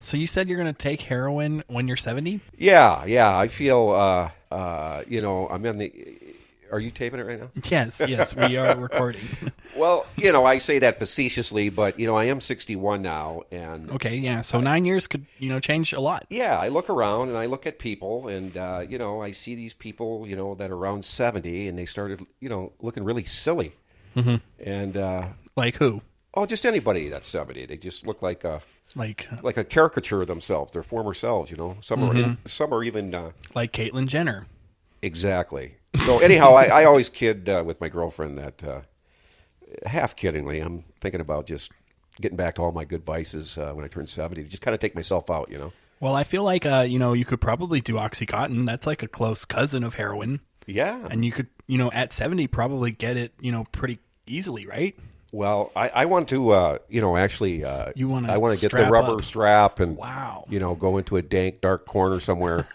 So you said you're going to take heroin when you're 70? Yeah, yeah. I feel, I'm in the. Are you taping it right now? Yes, we are recording. Well, I say that facetiously, but I am 61 now, and Okay, yeah. So 9 years could, change a lot. yeah, I look around and I look at people, and I see these people, that are around 70, and they started, looking really silly, and Like who? oh, just anybody that's 70, they just look like a Like caricature of themselves, their former selves. Some are even like Caitlyn Jenner. exactly. So anyhow, I always kid with my girlfriend that half kiddingly, I'm thinking about just getting back to all my good vices when I turn 70. Just kind of take myself out. Well, I feel like, you could probably do Oxycontin. That's like a close cousin of heroin. Yeah. And you could, at 70 probably get it, pretty easily, right? Well, I want to, actually, You wanna I want to get the strap rubber up. strap and, Wow. go into a dank, dark corner somewhere.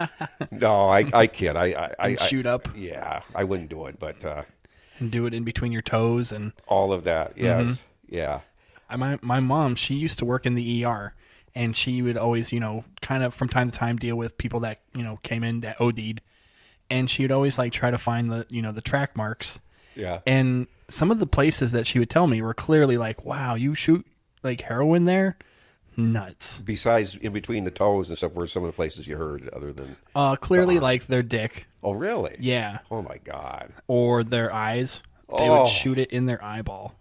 No, I kid. And shoot up. Yeah, I wouldn't do it, but And do it in between your toes. And all of that, yes, yeah. my mom, she used to work in the ER. And she would always, kind of from time to time deal with people that, came in that OD'd. And she would always like try to find the, the track marks. Yeah. And some of the places that she would tell me were clearly like, wow, you shoot like heroin there? Nuts. Besides in between the toes and stuff, were some of the places you heard other than... Clearly like their dick. Oh, really? Yeah. Oh, my God. Or their eyes. They would shoot it in their eyeball.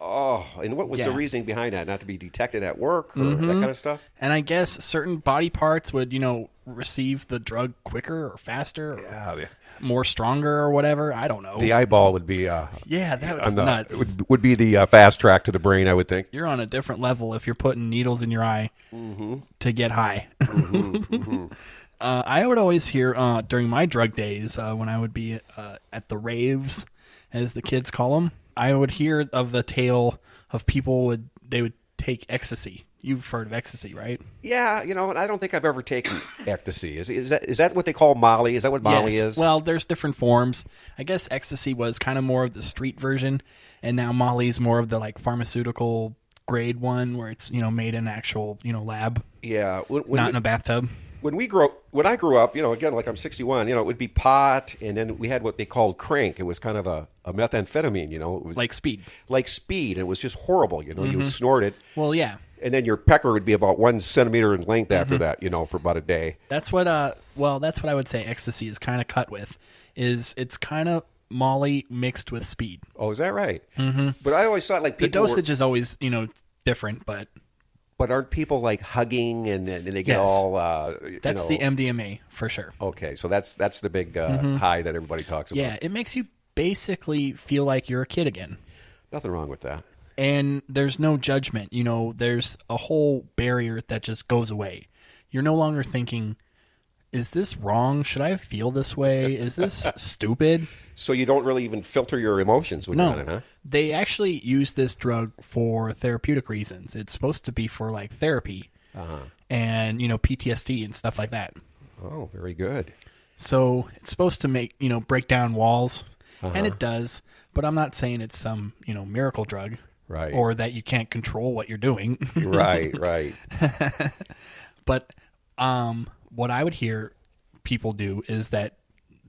Oh, and what was the Yeah. reasoning behind that? Not to be detected at work or that kind of stuff? And I guess certain body parts would, receive the drug quicker or faster or Yeah. more stronger or whatever. I don't know. The eyeball would be... Yeah, that was nuts. would be the fast track to the brain, I would think. You're on a different level if you're putting needles in your eye to get high. I would always hear during my drug days when I would be at the raves, as the kids call them, I would hear of the tale of people would take ecstasy. You've heard of ecstasy, right? Yeah, and I don't think I've ever taken ecstasy. Is that what they call Molly? Is that what Molly Yes. is? Well, there's different forms. I guess ecstasy was kind of more of the street version, and now Molly's more of the like pharmaceutical grade one, where it's made in an actual lab, yeah. not in a bathtub. When I grew up, again, like I'm 61, it would be pot, and then we had what they called crank. It was kind of a methamphetamine, it was Like speed. like speed. It was just horrible, you would snort it, Well, yeah. and then your pecker would be about 1 centimeter in length after that, for about a day. That's what that's what I would say ecstasy is kind of cut with. It's kind of Molly mixed with speed. Oh, is that right? Mm-hmm. But I always thought like The people dosage is always, different, but but aren't people like hugging and they get Yes. all that's the MDMA for sure. Okay, so that's the big high that everybody talks about. Yeah, it makes you basically feel like you're a kid again. Nothing wrong with that. And there's no judgment. There's a whole barrier that just goes away. You're no longer thinking, is this wrong? Should I feel this way? Is this stupid? So you don't really even filter your emotions when you're on it, huh? They actually use this drug for therapeutic reasons. It's supposed to be for like therapy and, PTSD and stuff like that. Oh, very good. So it's supposed to make, break down walls, and it does. But I'm not saying it's some, miracle drug. Right. Or that you can't control what you're doing. Right. But what I would hear people do is that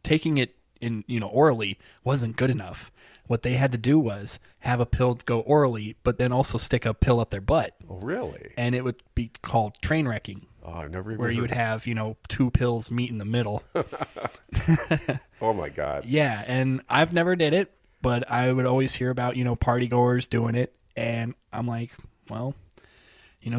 taking it in, orally wasn't good enough. What they had to do was have a pill go orally, but then also stick a pill up their butt. Oh, really? And it would be called train wrecking. Oh, I've never even where you would have, 2 pills meet in the middle. Oh, my God. Yeah, and I've never did it, but I would always hear about, party goers doing it. And I'm like, well,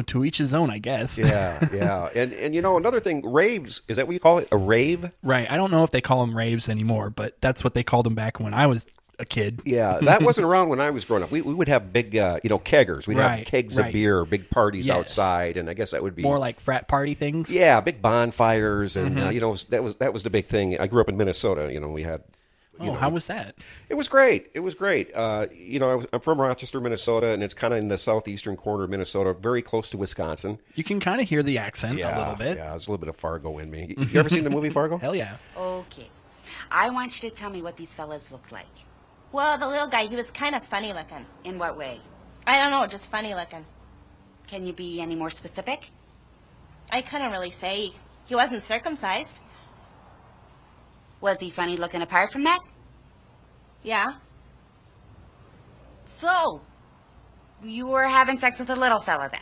to each his own, I guess. Yeah. And another thing, raves, is that what you call it? A rave? Right. I don't know if they call them raves anymore, but that's what they called them back when I was a kid. Yeah, that wasn't around when I was growing up. We would have big, keggers. We'd have kegs of beer, big parties outside, and I guess that would be more like frat party things. Yeah, big bonfires, and that was the big thing. I grew up in Minnesota. We had. How was that? It was great. I'm from Rochester, Minnesota, and it's kind of in the southeastern corner of Minnesota, very close to Wisconsin. You can kind of hear the accent a little bit. Yeah, there's a little bit of Fargo in me. You ever seen the movie Fargo? Hell yeah. Okay. I want you to tell me what these fellas look like. Well, the little guy, he was kind of funny looking. In what way? I don't know, just funny looking. Can you be any more specific? I couldn't really say. He wasn't circumcised. Was he funny looking apart from that? Yeah. So, you were having sex with a little fella then?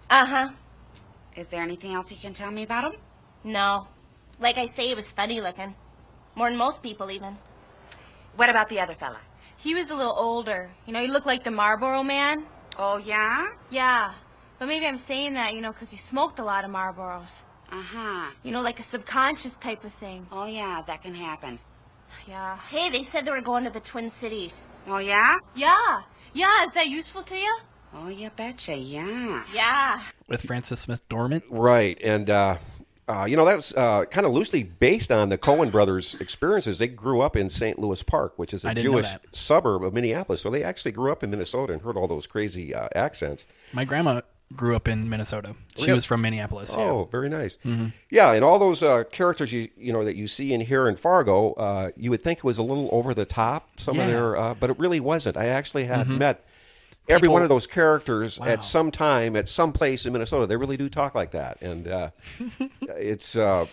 Uh-huh. Is there anything else you can tell me about him? No. Like I say, he was funny looking. More than most people, even. What about the other fella? He was a little older. You know, he looked like the Marlboro Man. Oh, yeah? Yeah. But maybe I'm saying that, you know, because he smoked a lot of Marlboros. Uh-huh. You know, like a subconscious type of thing. Oh, yeah, that can happen. Yeah. Hey, they said they were going to the Twin Cities. Oh, yeah? Yeah. Yeah, is that useful to you? Oh, you betcha, yeah. Yeah. With Frances Smith Dormant. Right, and that was kind of loosely based on the Coen brothers' experiences. They grew up in St. Louis Park, which is a I didn't know Jewish that. suburb of Minneapolis. So they actually grew up in Minnesota and heard all those crazy accents. My grandma grew up in Minnesota. She Really? was from Minneapolis. Oh, very nice. Mm-hmm. Yeah, and all those characters you know that you see in here in Fargo, you would think it was a little over the top. Some of their, but it really wasn't. I actually had met every one of those characters at some time, at some place in Minnesota. They really do talk like that, and it's. Do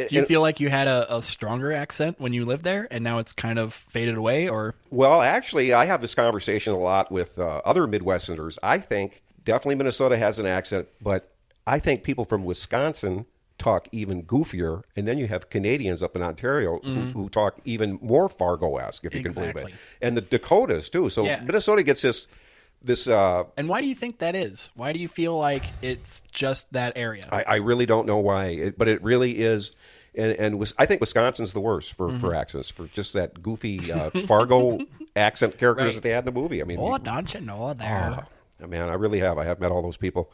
you feel like you had a stronger accent when you lived there, and now it's kind of faded away, or? Well, actually, I have this conversation a lot with other Midwesterners. I think definitely Minnesota has an accent, but I think people from Wisconsin talk even goofier, and then you have Canadians up in Ontario who talk even more Fargo-esque, if you can believe it. And the Dakotas, too. So Minnesota gets this. And why do you think that is? Why do you feel like it's just that area? I really don't know why, but it really is. And I think Wisconsin's the worst for accents, for just that goofy Fargo accent characters that they had in the movie. I mean, don't you know there? Oh, man, I really have. I have met all those people.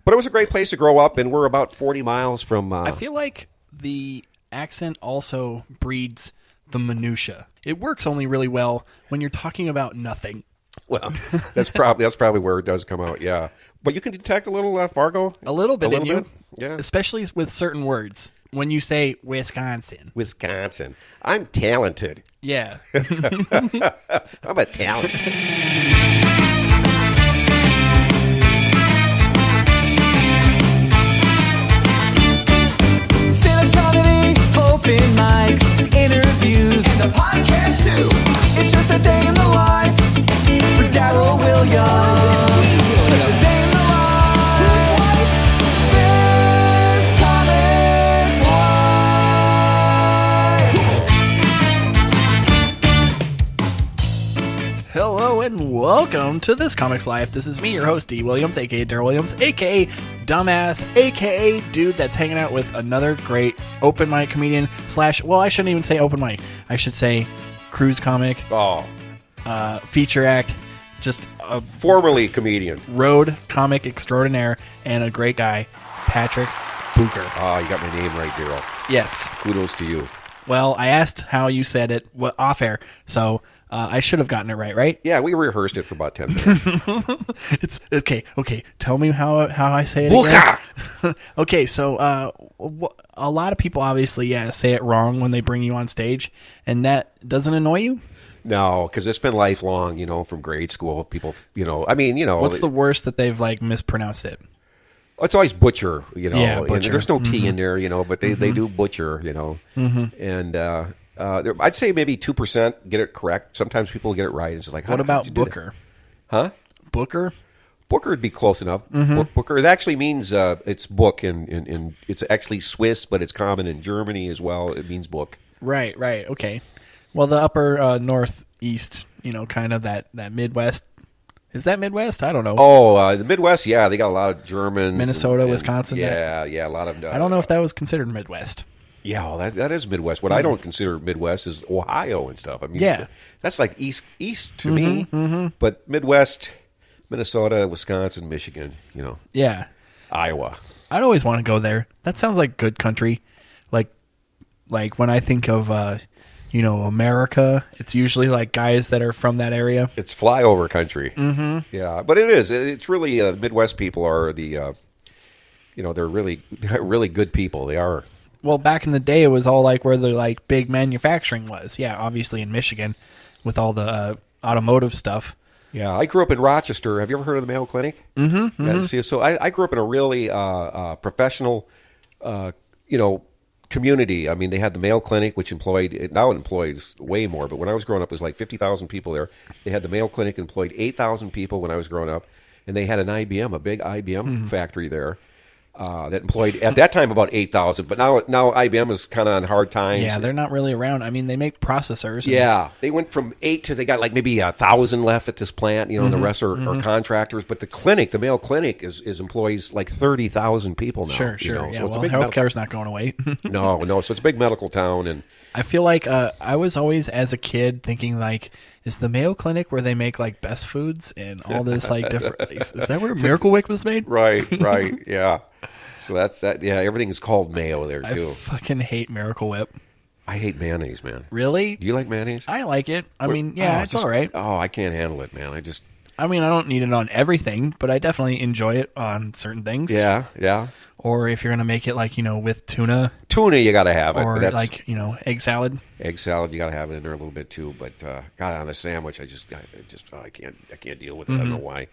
But it was a great place to grow up, and we're about 40 miles from... I feel like the accent also breeds the minutia. It works only really well when you're talking about nothing. Well, that's probably where it does come out, yeah. But you can detect a little Fargo? A little bit in you. Bit? Yeah. Especially with certain words. When you say Wisconsin. Wisconsin. I'm talented. Yeah. I'm a talent. Stand-up comedy, open mics, interviews, and the podcast too. It's just a day in the life for Darryl Williams. Just a day in the life. This Comics Life. Hello and welcome to This Comics Life. This is me, your host, D. Williams, a.k.a. Darryl Williams, a.k.a. Dumbass, a.k.a. dude that's hanging out with another great open mic comedian / well, I shouldn't even say open mic. I should say cruise comic, feature act, just a formerly comedian, road comic extraordinaire, and a great guy, Patrick Bucher. Oh, you got my name right, Darryl. Yes. Kudos to you. Well, I asked how you said it off air, so I should have gotten it right? Yeah, we rehearsed it for about 10 minutes. It's okay. Tell me how I say it Bucher! again. Okay, so a lot of people obviously say it wrong when they bring you on stage, and that doesn't annoy you? No, because it's been lifelong, from grade school. People, What's the worst that they've mispronounced it? It's always Butcher, Yeah, and Butcher. there's no T in there, but they do Butcher, and I'd say maybe 2% get it correct. Sometimes people get it right. It's like, What about Booker? Huh? Booker? Booker would be close enough. Booker, it actually means it's book, and it's actually Swiss, but it's common in Germany as well. It means book. Right, okay. Well, the upper northeast, kind of that Midwest. Is that Midwest? I don't know. Oh, the Midwest, yeah. They got a lot of Germans. Minnesota, Wisconsin. Yeah, a lot of... I don't know if that was considered Midwest. Yeah, well, that is Midwest. What I don't consider Midwest is Ohio and stuff. I mean, that's like east to me. But Midwest, Minnesota, Wisconsin, Michigan, Yeah. Iowa. I'd always want to go there. That sounds like good country. Like when I think of America, it's usually like guys that are from that area. It's flyover country. Mm-hmm. Yeah, but it is. It's really Midwest people are the, they're really good people. They are. Well, back in the day, it was all like where the big manufacturing was. Yeah, obviously in Michigan, with all the automotive stuff. Yeah, I grew up in Rochester. Have you ever heard of the Mayo Clinic? Mm-hmm. Yeah, see, so I grew up in a really professional, community. I mean, they had the Mayo Clinic, which now it employs way more, but when I was growing up, it was like 50,000 people there. They had the Mayo Clinic, employed 8,000 people when I was growing up, and they had an IBM, a big IBM factory there. That employed at that time about 8,000, but now IBM is kind of on hard times. Yeah, they're not really around. I mean, they make processors. Yeah, they went from 8 to they got like maybe 1,000 left at this plant, and the rest are contractors. But the Mayo Clinic is employs like 30,000 people now. Sure. Yeah, so healthcare's not going away. No. So it's a big medical town, and I feel like I was always as a kid thinking like, is the Mayo Clinic where they make like best foods and all this like different? Is that where Miracle Whip was made? Right, yeah. So that's that. Yeah, everything is called mayo there too. I fucking hate Miracle Whip. I hate mayonnaise, man. Really? Do you like mayonnaise? I like it. I mean, it's all right. Oh, I can't handle it, man. I mean, I don't need it on everything, but I definitely enjoy it on certain things. Yeah. Or if you're gonna make it like with tuna. Tuna, you got to have it. Or like egg salad. Egg salad, you got to have it in there a little bit too. But got on a sandwich, I can't deal with it. I don't know why.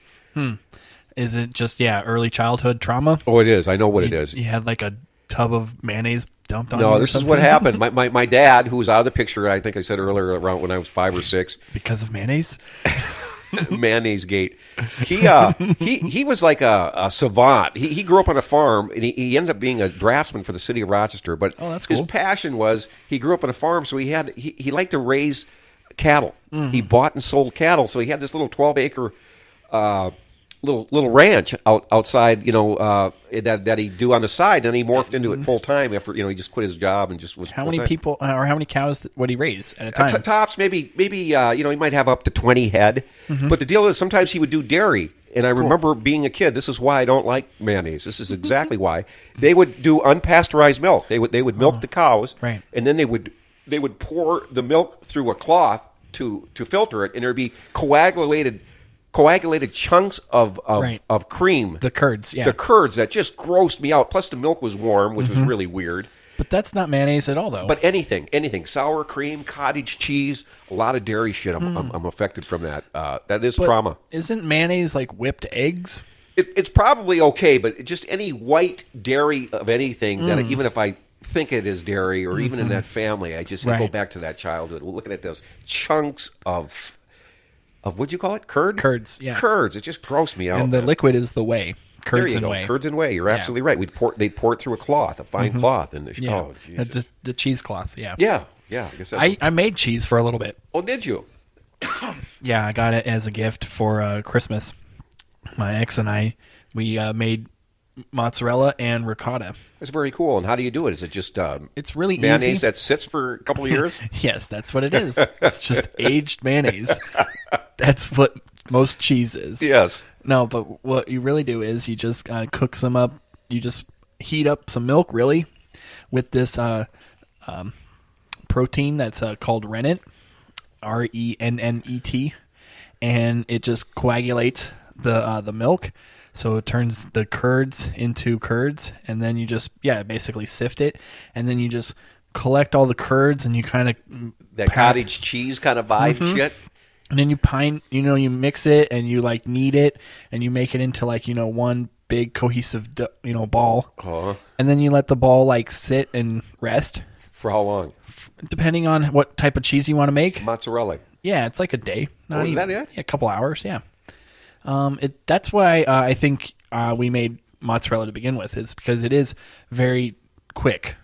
Is it just early childhood trauma? Oh, it is. I know what it is. You had like a tub of mayonnaise dumped on you? No, this is what happened. My dad, who was out of the picture, I think I said earlier, around when I was 5 or 6. Because of mayonnaise? Mayonnaise gate. He was like a savant. He grew up on a farm, and he ended up being a draftsman for the city of Rochester. But that's cool. His passion was he grew up on a farm, so he liked to raise cattle. He bought and sold cattle, so he had this little 12-acre little ranch outside, that he do on the side, and he morphed into it full time after he just quit his job and just was. How many people or how many cows would he raise at a time? Tops maybe he might have up to 20 head, but the deal is sometimes he would do dairy. And I remember being a kid. This is why I don't like mayonnaise. This is exactly why they would do unpasteurized milk. They would milk the cows, right, and then they would pour the milk through a cloth to filter it, and there'd be coagulated chunks of cream. The curds, yeah. The curds that just grossed me out. Plus the milk was warm, which was really weird. But that's not mayonnaise at all, though. But anything. Sour cream, cottage cheese, a lot of dairy shit. I'm affected from that. That is trauma. Isn't mayonnaise like whipped eggs? It's probably okay, but just any white dairy of anything, that even if I think it is dairy or even in that family, I just go back to that childhood. We're looking at those chunks of what'd you call it? Curds, yeah. Curds. It just grossed me out. And the liquid is the whey. Curds and whey. Curds and whey. You're absolutely right. They'd pour it through a cloth, a fine cloth. And the cheesecloth, yeah. Yeah. I guess I made cheese for a little bit. Oh, did you? Yeah, I got it as a gift for Christmas. My ex and I, we made mozzarella and ricotta. It's very cool. And how do you do it? Is it just it's really mayonnaise easy. that sits for a couple of years? Yes, that's what it is. It's just aged mayonnaise. That's what most cheese is. Yes. No, but what you really do is you just cook some up. You just heat up some milk, really, with this protein that's called rennet, RENNET, and it just coagulates the milk. So it turns the curds into curds, and then you just basically sift it, and then you just collect all the curds, and you kind of that cottage cheese kind of vibe shit. And then you mix it, and you like knead it, and you make it into like one big cohesive ball. Uh-huh. And then you let the ball like sit and rest. For how long? Depending on what type of cheese you want to make. Mozzarella. Yeah, it's like a day. Is that it? Yeah, a couple hours. Yeah. That's why I think we made mozzarella to begin with, is because it is very quick.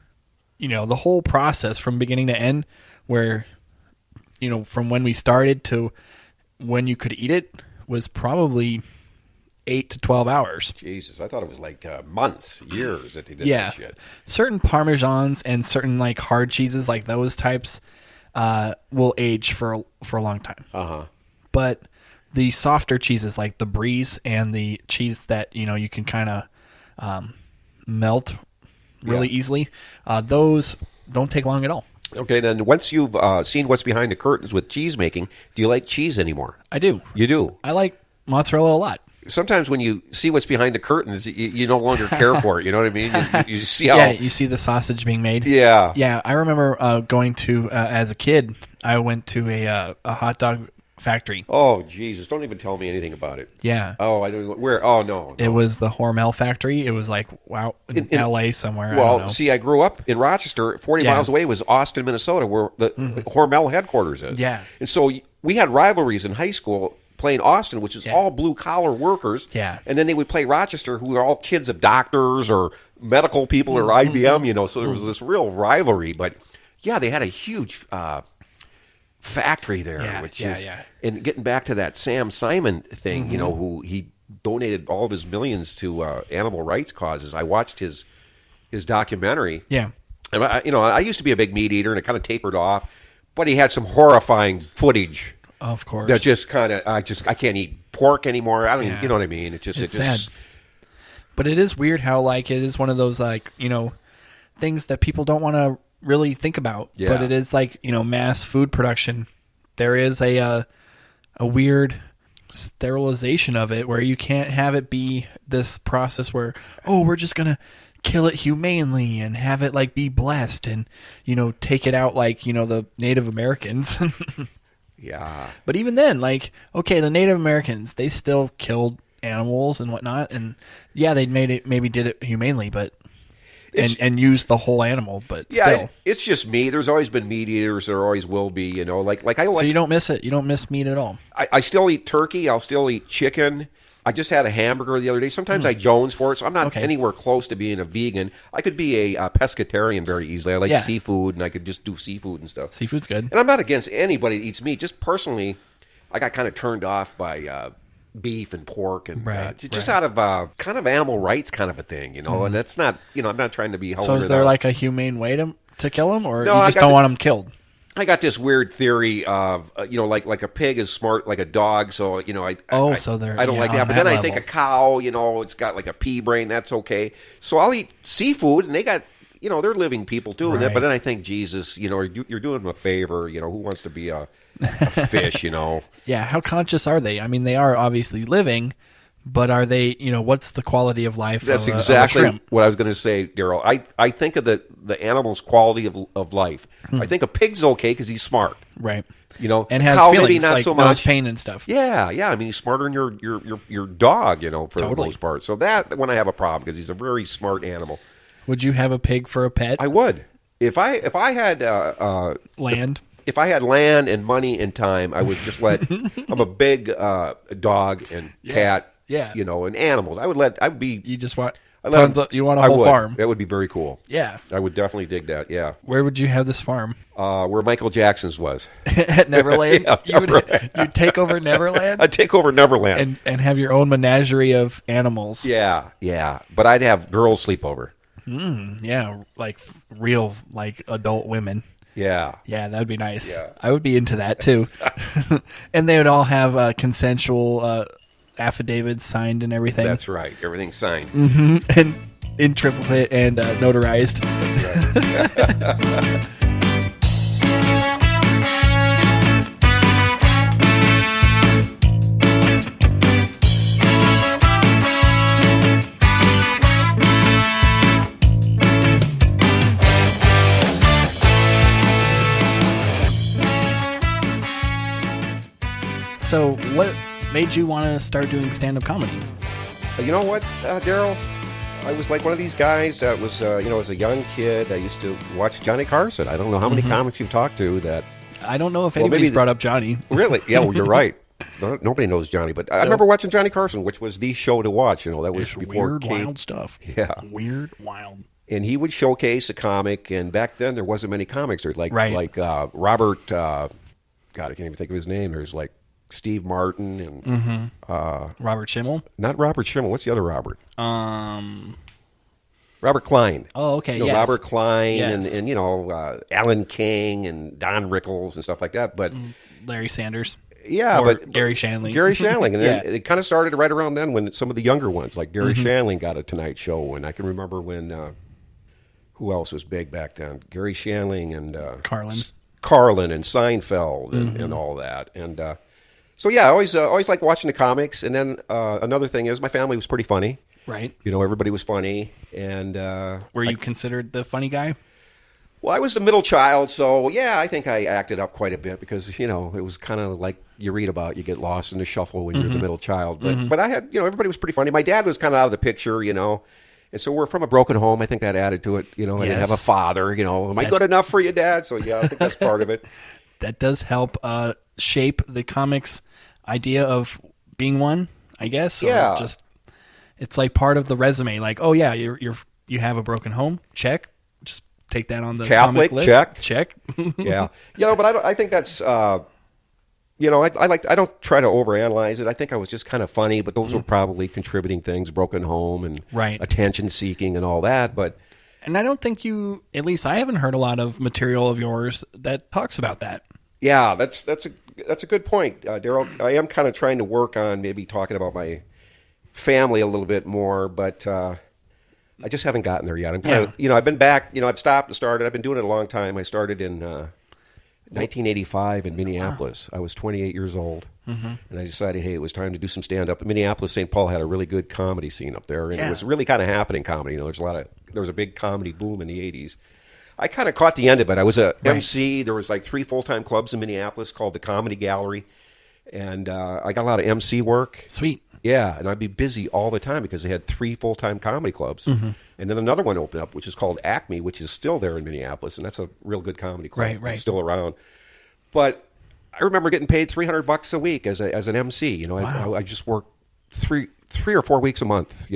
The whole process from beginning to end, where from when we started to when you could eat it, was probably 8 to 12 hours. Jesus, I thought it was like months, years that they did that shit. Certain Parmesans and certain like hard cheeses, like those types, will age for a long time. Uh-huh. But the softer cheeses, like the Brie and the cheese that you can kind of melt really easily, those don't take long at all. Okay, then once you've seen what's behind the curtains with cheese making, do you like cheese anymore? I do. You do? I like mozzarella a lot. Sometimes when you see what's behind the curtains, you no longer care for it. You know what I mean? You see how... Yeah, you see the sausage being made. Yeah. Yeah, I remember going to, as a kid, I went to a hot dog factory. Oh, Jesus. Don't even tell me anything about it. Yeah. Oh, I don't know. Where? Oh, no. It was the Hormel factory. It was like, wow, in L.A. somewhere. I don't Well, know. see, I grew up in Rochester. 40 Yeah. miles away was Austin, Minnesota, where the Hormel headquarters is. Yeah. And so we had rivalries in high school playing Austin, which is all blue-collar workers. Yeah. And then they would play Rochester, who are all kids of doctors or medical people or IBM, you know. So there was this real rivalry. But, yeah, they had a huge factory there, and getting back to that Sam Simon thing, you know, who he donated all of his millions to animal rights causes. I watched his documentary. Yeah. And I used to be a big meat eater, and it kind of tapered off, but he had some horrifying footage. Of course. That just kind of I can't eat pork anymore. I don't even, you know what I mean? It's sad. But it is weird how like it is one of those like, you know, things that people don't want to really think about. Yeah. But it is like, you know, mass food production. There is a weird sterilization of it where you can't have it be this process where, oh, we're just gonna kill it humanely and have it like be blessed and, you know, take it out like, you know, the Native Americans. Yeah. But even then, like, okay, the Native Americans, they still killed animals and whatnot, and yeah, they maybe did it humanely, but and used the whole animal, but still. It's just me. There's always been meat eaters. There always will be. You know, like I like. So you don't miss it. You don't miss meat at all. I still eat turkey. I'll still eat chicken. I just had a hamburger the other day. Sometimes I jones for it, so I'm not anywhere close to being a vegan. I could be a pescatarian very easily. I like seafood, and I could just do seafood and stuff. Seafood's good. And I'm not against anybody that eats meat. Just personally, I got kind of turned off by beef and pork, and just out of kind of animal rights kind of a thing, you know. And that's not, you know, I'm not trying to be. So is there like a humane way to kill them, or no, you just don't want them killed? I got this weird theory of, you know, like a pig is smart like a dog, so, you know, I don't like that. But then I think a cow, you know, it's got like a pea brain, that's okay. So I'll eat seafood, and they got, you know, they're living people too. Right. But then I think, Jesus, you know, you're doing them a favor. You know, who wants to be a fish, you know? Yeah, how conscious are they? I mean, they are obviously living, but are they, you know, what's the quality of life That's of exactly a shrimp? what I was going to say, Daryl. I think of the animal's quality of life. I think a pig's okay because he's smart. Right. You know, and has cow, feelings, maybe not like so knows much. pain and stuff. Yeah. I mean, he's smarter than your dog, you know, for the most part. So that when I have a problem because he's a very smart animal. Would you have a pig for a pet? I would. If I had land. If I had land and money and time, I would just let. I'm a big dog and cat. Yeah. You know, and animals. I would be. You just want tons of, you want a whole farm. That would be very cool. Yeah. I would definitely dig that. Yeah. Where would you have this farm? Where Michael Jackson's was. At Neverland? Yeah, you'd take over Neverland? I'd take over Neverland. And have your own menagerie of animals. Yeah. But I'd have girls sleep over. Yeah, like real, like adult women. Yeah. Yeah, that would be nice. Yeah. I would be into that too. And they would all have consensual affidavits signed and everything. That's right. Everything's signed. Mm-hmm. And in triplicate and notarized. That's right. So, what made you want to start doing stand-up comedy? You know what, Daryl? I was like one of these guys that was, you know, as a young kid, I used to watch Johnny Carson. I don't know how many comics you've talked to that. I don't know if anybody's brought up Johnny. Really? Yeah, well, you're right. Nobody knows Johnny, but I remember watching Johnny Carson, which was the show to watch. You know, that was It's before weird, wild stuff. Yeah, weird, wild. And he would showcase a comic, and back then there wasn't many comics. There's like Robert. God, I can't even think of his name. There's like Steve Martin and Robert Schimmel. Not Robert Schimmel. What's the other Robert? Robert Klein. Oh, okay. You know, yes. Robert Klein Yes. and you know Alan King and Don Rickles and stuff like that. But Larry Sanders. yeah, Or but Gary Shandling. Gary Shandling, and then Yeah. it kind of started right around then when some of the younger ones like Gary Shandling got a Tonight Show, and I can remember when who else was big back then? Gary Shandling and Carlin and Seinfeld and all that, and so yeah, I always liked watching the comics. And then another thing is my family was pretty funny. Right. You know, everybody was funny, and Were you considered the funny guy? Well, I was the middle child, so yeah, I think I acted up quite a bit because, it was kind of like you read about, you get lost in the shuffle when you're the middle child. But I had, everybody was pretty funny. My dad was kind of out of the picture, and so we're from a broken home. I think that added to it. I didn't have a father. Am I good enough for you, Dad? So yeah, I think that's part of it. That does help shape the comics idea of being one, I guess. Yeah. Or it's like part of the resume. Like, oh yeah, you have a broken home. Check. Just take that on the Catholic comic list. Check. Yeah. But I think that's. I don't try to overanalyze it. I think I was just kind of funny, but those were probably contributing things, broken home and attention seeking and all that. And I don't think at least I haven't heard a lot of material of yours that talks about that. Yeah, that's a good point, Daryl. I am kind of trying to work on maybe talking about my family a little bit more, but I just haven't gotten there yet. I'm kind of, I've been back, I've stopped and started. I've been doing it a long time. I started in 1985 in Minneapolis. I was 28 years old, and I decided, hey, it was time to do some stand-up. Minneapolis, St. Paul had a really good comedy scene up there, and it was really kind of happening comedy. There was a big comedy boom in the 80s. I kind of caught the end of it. I was a MC. There was like 3 full-time clubs in Minneapolis called the Comedy Gallery, and I got a lot of MC work. Sweet. Yeah, and I'd be busy all the time because they had 3 full-time comedy clubs. And then another one opened up, which is called Acme, which is still there in Minneapolis, and that's a real good comedy club. Right. It's still around. But I remember getting paid $300 a week as an MC. I just worked 3 or 4 weeks a month,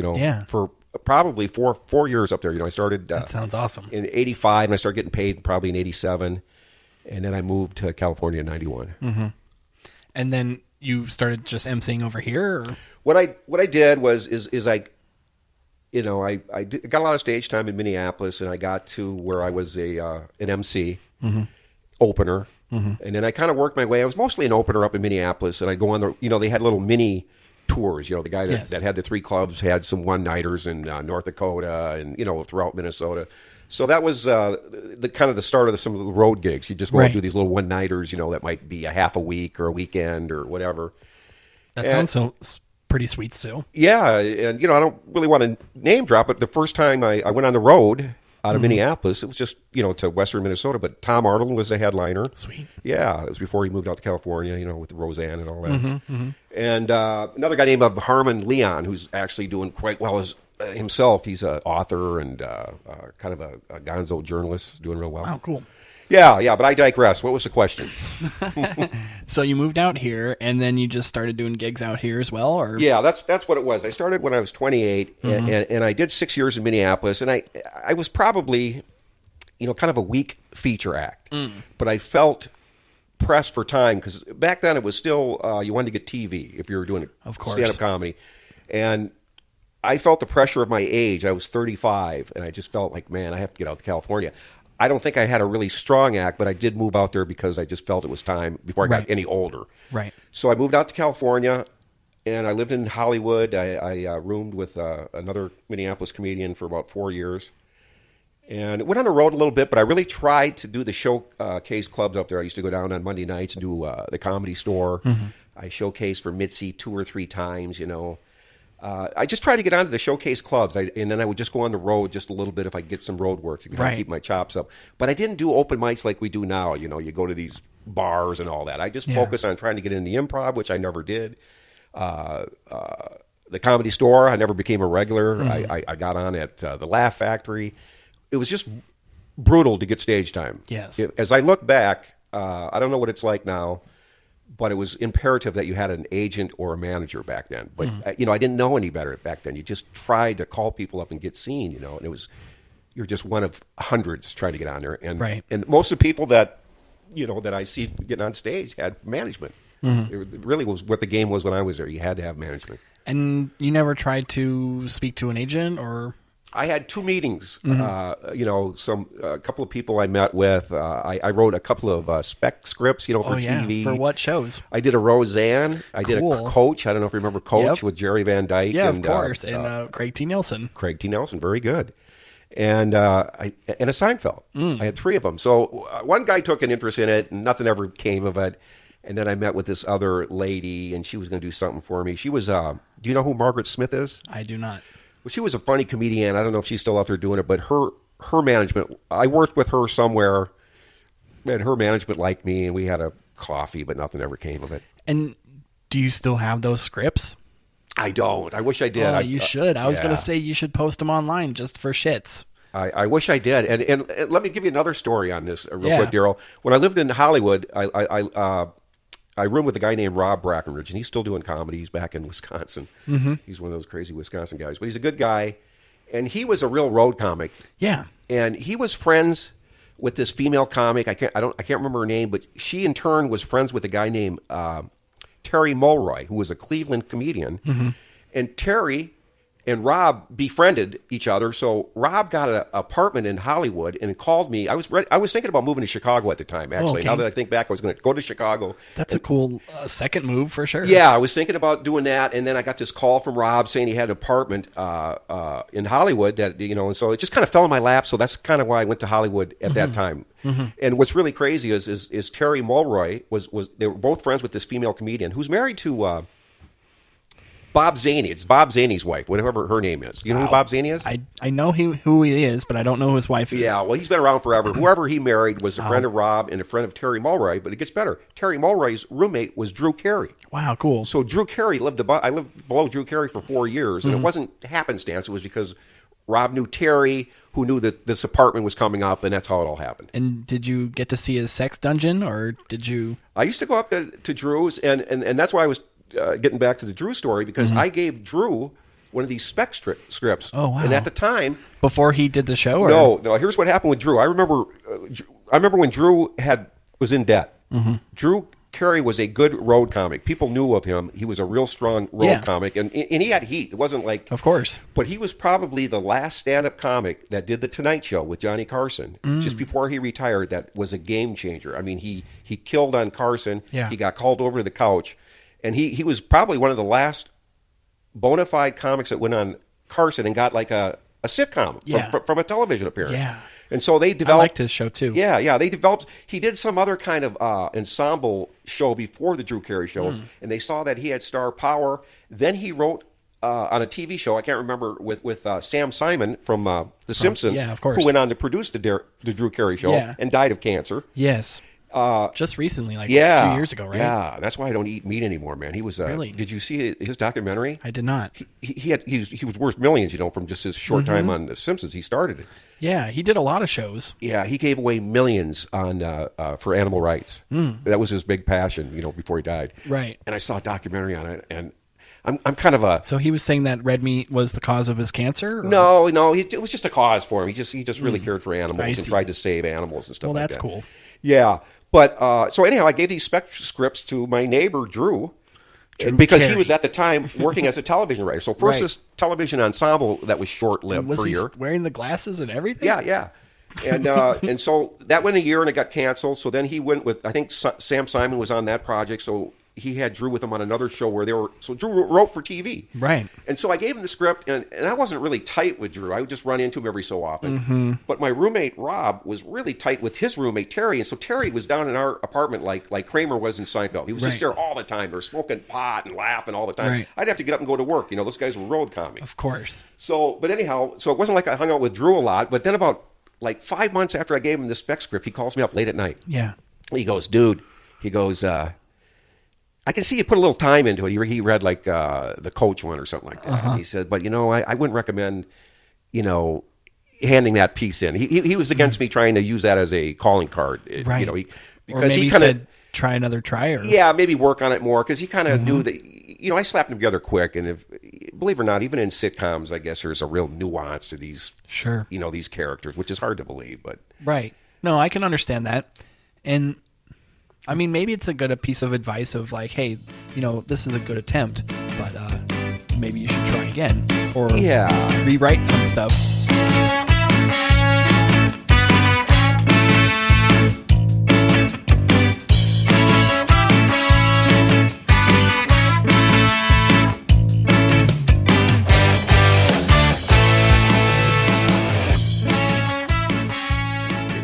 for probably four years up there. I started... that sounds awesome. In 85, and I started getting paid probably in 87, and then I moved to California in 91. And then you started just emceeing over here? Or? What I did was I got a lot of stage time in Minneapolis, and I got to where I was an MC, opener, and then I kind of worked my way. I was mostly an opener up in Minneapolis, and I'd go on they had little mini tours. The guy that had the 3 clubs had some one-nighters in North Dakota and, throughout Minnesota. So that was the kind of the start of some of the road gigs. You just go out and do these little one-nighters, that might be a half a week or a weekend or whatever. That sounds pretty sweet still. Yeah, and, I don't really want to name drop, but the first time I went on the road out of Minneapolis, it was just, to western Minnesota, but Tom Arnold was the headliner. Sweet. Yeah, it was before he moved out to California, with Roseanne and all that. And another guy named Harmon Leon, who's actually doing quite well as himself. He's an author and kind of a gonzo journalist, doing real well. Oh, cool. Yeah, but I digress. What was the question? So you moved out here, and then you just started doing gigs out here as well? Or? Yeah, that's what it was. I started when I was 28, and I did 6 years in Minneapolis, and I was probably, kind of a weak feature act. But I felt pressed for time, because back then it was still, you wanted to get TV if you were doing stand-up comedy. And I felt the pressure of my age. I was 35, and I just felt like, man, I have to get out to California. I don't think I had a really strong act, but I did move out there because I just felt it was time before I got any older. Right. So I moved out to California, and I lived in Hollywood. I roomed with another Minneapolis comedian for about 4 years. And went on the road a little bit, but I really tried to do the showcase clubs up there. I used to go down on Monday nights and do the Comedy Store. I showcased for Mitzi 2 or 3 times, I just tried to get onto the showcase clubs, and then I would just go on the road just a little bit if I get some road work to keep my chops up. But I didn't do open mics like we do now. You go to these bars and all that. I just focused on trying to get in the improv, which I never did. The Comedy Store, I never became a regular. I got on at the Laugh Factory. It was just brutal to get stage time. Yes. As I look back, I don't know what it's like now, but it was imperative that you had an agent or a manager back then. But, I didn't know any better back then. You just tried to call people up and get seen, and it was, you're just one of hundreds trying to get on there. And, and most of the people that, that I see getting on stage had management. It really was what the game was when I was there. You had to have management. And you never tried to speak to an agent or... I had 2 meetings. A couple of people I met with. I wrote a couple of spec scripts, for TV. For what shows? I did a Roseanne. I did a Coach. I don't know if you remember Coach with Jerry Van Dyke. Yeah, of course. And Craig T. Nelson. Craig T. Nelson, very good. And a Seinfeld. I had 3 of them. So one guy took an interest in it, and nothing ever came of it. And then I met with this other lady, and she was going to do something for me. She was. Do you know who Margaret Smith is? I do not. Well, she was a funny comedian. I don't know if she's still out there doing it, but her her management. I worked with her somewhere, and her management liked me, and we had a coffee, but nothing ever came of it. And do you still have those scripts? I don't. I wish I did. Oh, you should. I was going to say you should post them online just for shits. I wish I did. And let me give you another story on this real quick, Daryl. When I lived in Hollywood, I roomed with a guy named Rob Brackenridge, and he's still doing comedy. He's back in Wisconsin. Mm-hmm. He's one of those crazy Wisconsin guys. But he's a good guy, and he was a real road comic. Yeah. And he was friends with this female comic. I can't remember her name, but she in turn was friends with a guy named Terry Mulroy, who was a Cleveland comedian. Mm-hmm. And Terry and Rob befriended each other. So Rob got an apartment in Hollywood and called me. I was thinking about moving to Chicago at the time, actually. Okay. Now that I think back, I was going to go to Chicago. That's a cool second move for sure. Yeah, I was thinking about doing that, and then I got this call from Rob saying he had an apartment in Hollywood that, and so it just kind of fell in my lap. So that's kind of why I went to Hollywood at that time. Mm-hmm. And what's really crazy is Terry Mulroy was they were both friends with this female comedian who's married to Bob Zaney. It's Bob Zaney's wife, whatever her name is. You know who Bob Zaney is? I know who he is, but I don't know who his wife is. Yeah, well, he's been around forever. Whoever he married was a friend of Rob and a friend of Terry Mulroy, but it gets better. Terry Mulroy's roommate was Drew Carey. Wow, cool. So Drew Carey I lived below Drew Carey for 4 years, and it wasn't happenstance. It was because Rob knew Terry, who knew that this apartment was coming up, and that's how it all happened. And did you get to see his sex dungeon, or did you? I used to go up to Drew's, and that's why I was getting back to the Drew story, because I gave Drew one of these spec scripts. Oh, wow. And at the time... Before he did the show? Or? No, here's what happened with Drew. I remember when Drew was in debt. Mm-hmm. Drew Carey was a good road comic. People knew of him. He was a real strong road comic, and he had heat. It wasn't like... Of course. But he was probably the last stand-up comic that did The Tonight Show with Johnny Carson. Just before he retired, that was a game changer. I mean, he killed on Carson. Yeah. He got called over to the couch. And he was probably one of the last bona fide comics that went on Carson and got like a sitcom from a television appearance. Yeah. And so they developed... I liked his show, too. Yeah. They developed... He did some other kind of ensemble show before the Drew Carey show, and they saw that he had star power. Then he wrote on a TV show, I can't remember, with Sam Simon from The Simpsons, of course. who went on to produce the Drew Carey show and died of cancer. Yes. Just recently, like a few years ago, right? Yeah, that's why I don't eat meat anymore, man. He was really. Did you see his documentary? I did not. He was worth millions, from just his short time on The Simpsons. He started it. Yeah, he did a lot of shows. Yeah, he gave away millions on for animal rights. That was his big passion, before he died. Right. And I saw a documentary on it, and I'm kind of a... So he was saying that red meat was the cause of his cancer? Or? No, it was just a cause for him. He just really cared for animals and tried to save animals and stuff like that. Well, that's cool. Yeah. But, so anyhow, I gave these spec scripts to my neighbor, Drew because Carey. he was at the time working as a television writer. So first this television ensemble that was short-lived for a year. Wearing the glasses and everything? Yeah. And so that went a year and it got canceled. So then he went with, I think Sam Simon was on that project. So he had Drew with him on another show where so Drew wrote for TV. Right. And so I gave him the script, and I wasn't really tight with Drew. I would just run into him every so often. Mm-hmm. But my roommate, Rob, was really tight with his roommate, Terry. And so Terry was down in our apartment like Kramer was in Seinfeld. He was just there all the time. They were smoking pot and laughing all the time. Right. I'd have to get up and go to work. Those guys were road comics. Of course. But anyhow, so it wasn't like I hung out with Drew a lot. But then about 5 months after I gave him the spec script, he calls me up late at night. Yeah. He goes, dude, I can see you put a little time into it. He read like the Coach one or something like that. Uh-huh. He said, but I wouldn't recommend, handing that piece in. He was against me trying to use that as a calling card. Right. Because or maybe he kind of said, try another try. Or... Yeah, maybe work on it more because he kind of knew that. I slapped them together quick, and believe it or not, even in sitcoms, I guess there's a real nuance to these. Sure. These characters, which is hard to believe, but right. No, I can understand that, and. I mean, maybe it's a good piece of advice of like, hey, this is a good attempt, but maybe you should try again or rewrite some stuff.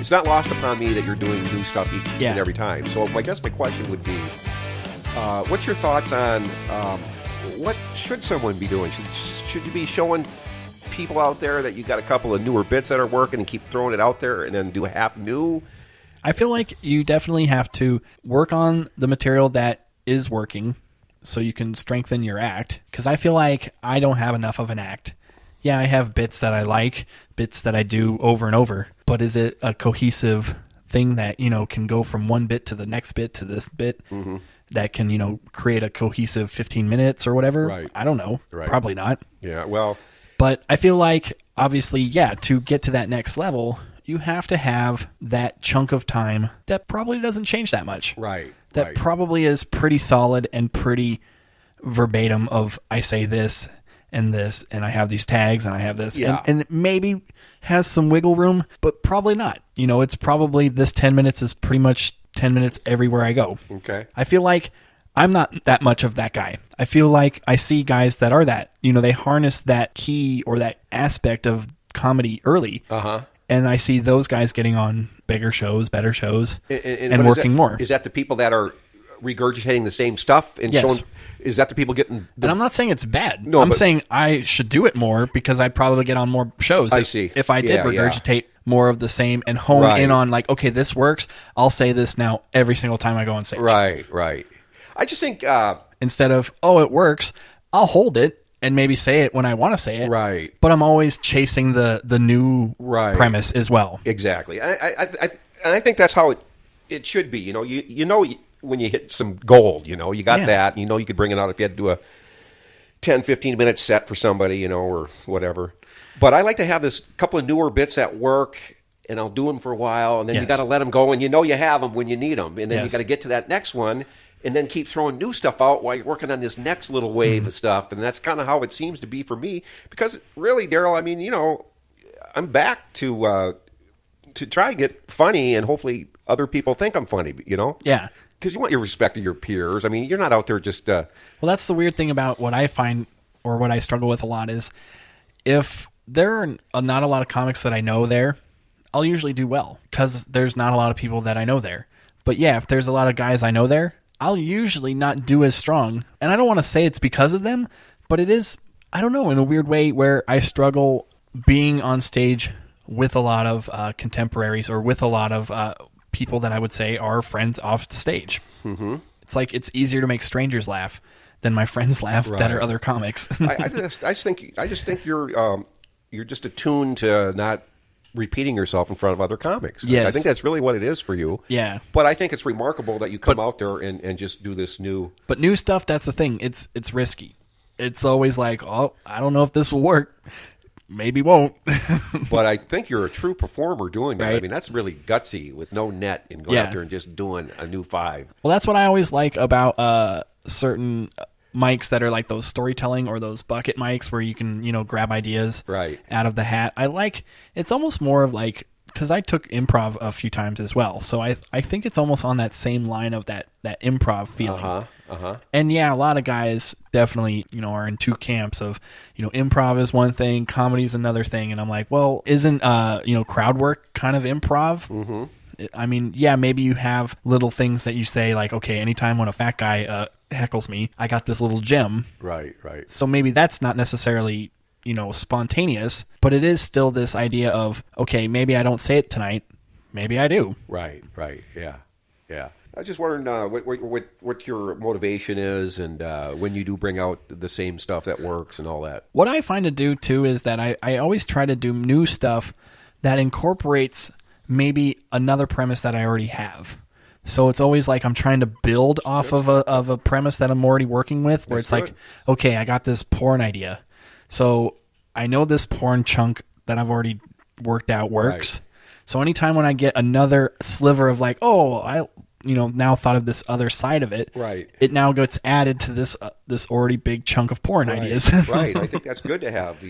It's not lost upon me that you're doing new stuff each and every time. So I guess my question would be, what's your thoughts on what should someone be doing? Should you be showing people out there that you got a couple of newer bits that are working and keep throwing it out there and then do half new? I feel like you definitely have to work on the material that is working so you can strengthen your act. Because I feel like I don't have enough of an act. Yeah, I have bits that I like, bits that I do over and over. But is it a cohesive thing that, can go from one bit to the next bit to this bit that can, create a cohesive 15 minutes or whatever? Right. I don't know. Right. Probably not. Yeah, well... But I feel like, obviously, to get to that next level, you have to have that chunk of time that probably doesn't change that much. Right. That probably is pretty solid and pretty verbatim of I say this, and I have these tags, and I have this. Yeah. And it maybe has some wiggle room, but probably not. It's probably this 10 minutes is pretty much 10 minutes everywhere I go. Okay. I feel like I'm not that much of that guy. I feel like I see guys that are that. They harness that key or that aspect of comedy early. Uh-huh. And I see those guys getting on bigger shows, better shows, and what working more. Is that the people that are regurgitating the same stuff? And Yes. showing, is that the people getting... And I'm not saying it's bad. No, I'm but- saying I should do it more because I'd probably get on more shows. I see. If I did Yeah, regurgitate more of the same and hone Right. in on like, okay, this works. I'll say this now every single time I go on stage. Right. I just think... Instead of, oh, it works, I'll hold it and maybe say it when I want to say it. Right. But I'm always chasing the new Right. premise as well. Exactly. I think that's how it should be. You know when you hit some gold, you got Yeah. that. You could bring it out if you had to do a 10, 15-minute set for somebody, or whatever. But I like to have this couple of newer bits at work, and I'll do them for a while, and then you Yes. got to let them go, and you have them when you need them. And then you Yes. got to get to that next one, and then keep throwing new stuff out while you're working on this next little wave of stuff. And that's kind of how it seems to be for me. Because really, Daryl, I mean, I'm back to try and get funny, and hopefully other people think I'm funny, Yeah. Because you want your respect of your peers. I mean, you're not out there just... Well, that's the weird thing about what I find or what I struggle with a lot is if there are not a lot of comics that I know there, I'll usually do well because there's not a lot of people that I know there. But yeah, if there's a lot of guys I know there, I'll usually not do as strong. And I don't want to say it's because of them, but it is, I don't know, in a weird way where I struggle being on stage with a lot of contemporaries or with a lot of people that I would say are friends off the stage. Mm-hmm. It's like it's easier to make strangers laugh than my friends laugh that are other comics. I just think you're just attuned to not repeating yourself in front of other comics. Yes. I think that's really what it is for you. Yeah. But I think it's remarkable that you come out there and just do this new... But new stuff, that's the thing. It's risky. It's always like, oh, I don't know if this will work. Maybe won't. But I think you're a true performer doing that. Right. I mean, that's really gutsy with no net and going out there and just doing a new 5. Well, that's what I always like about certain mics that are like those storytelling or those bucket mics where you can, grab ideas out of the hat. I like, it's almost more of like, because I took improv a few times as well. So I think it's almost on that same line of that improv feeling. And yeah, a lot of guys definitely, are in two camps of, improv is one thing, comedy is another thing. And I'm like, well, isn't, crowd work kind of improv? Mm-hmm. I mean, yeah, maybe you have little things that you say like, okay, anytime when a fat guy heckles me, I got this little gem. Right. So maybe that's not necessarily, spontaneous, but it is still this idea of, okay, maybe I don't say it tonight. Maybe I do. Right. Yeah. I was just wondering what your motivation is and when you do bring out the same stuff that works and all that. What I find to do, too, is that I always try to do new stuff that incorporates maybe another premise that I already have. So it's always like I'm trying to build off of a premise that I'm already working with, where That's it's good. like, okay, I got this porn idea. So I know this porn chunk that I've already worked out works. Right. So anytime when I get another sliver of like, oh, I now thought of this other side of it, Right. it now gets added to this already big chunk of porn ideas. Right. I think that's good to have,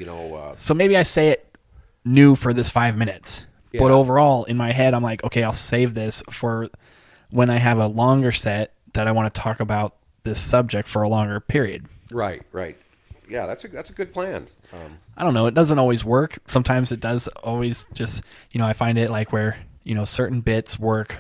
So maybe I say it new for this 5 minutes. Yeah. But overall, in my head, I'm like, okay, I'll save this for when I have a longer set that I want to talk about this subject for a longer period. Right. Yeah, that's a good plan. I don't know. It doesn't always work. Sometimes it does always just, I find it like where, certain bits work,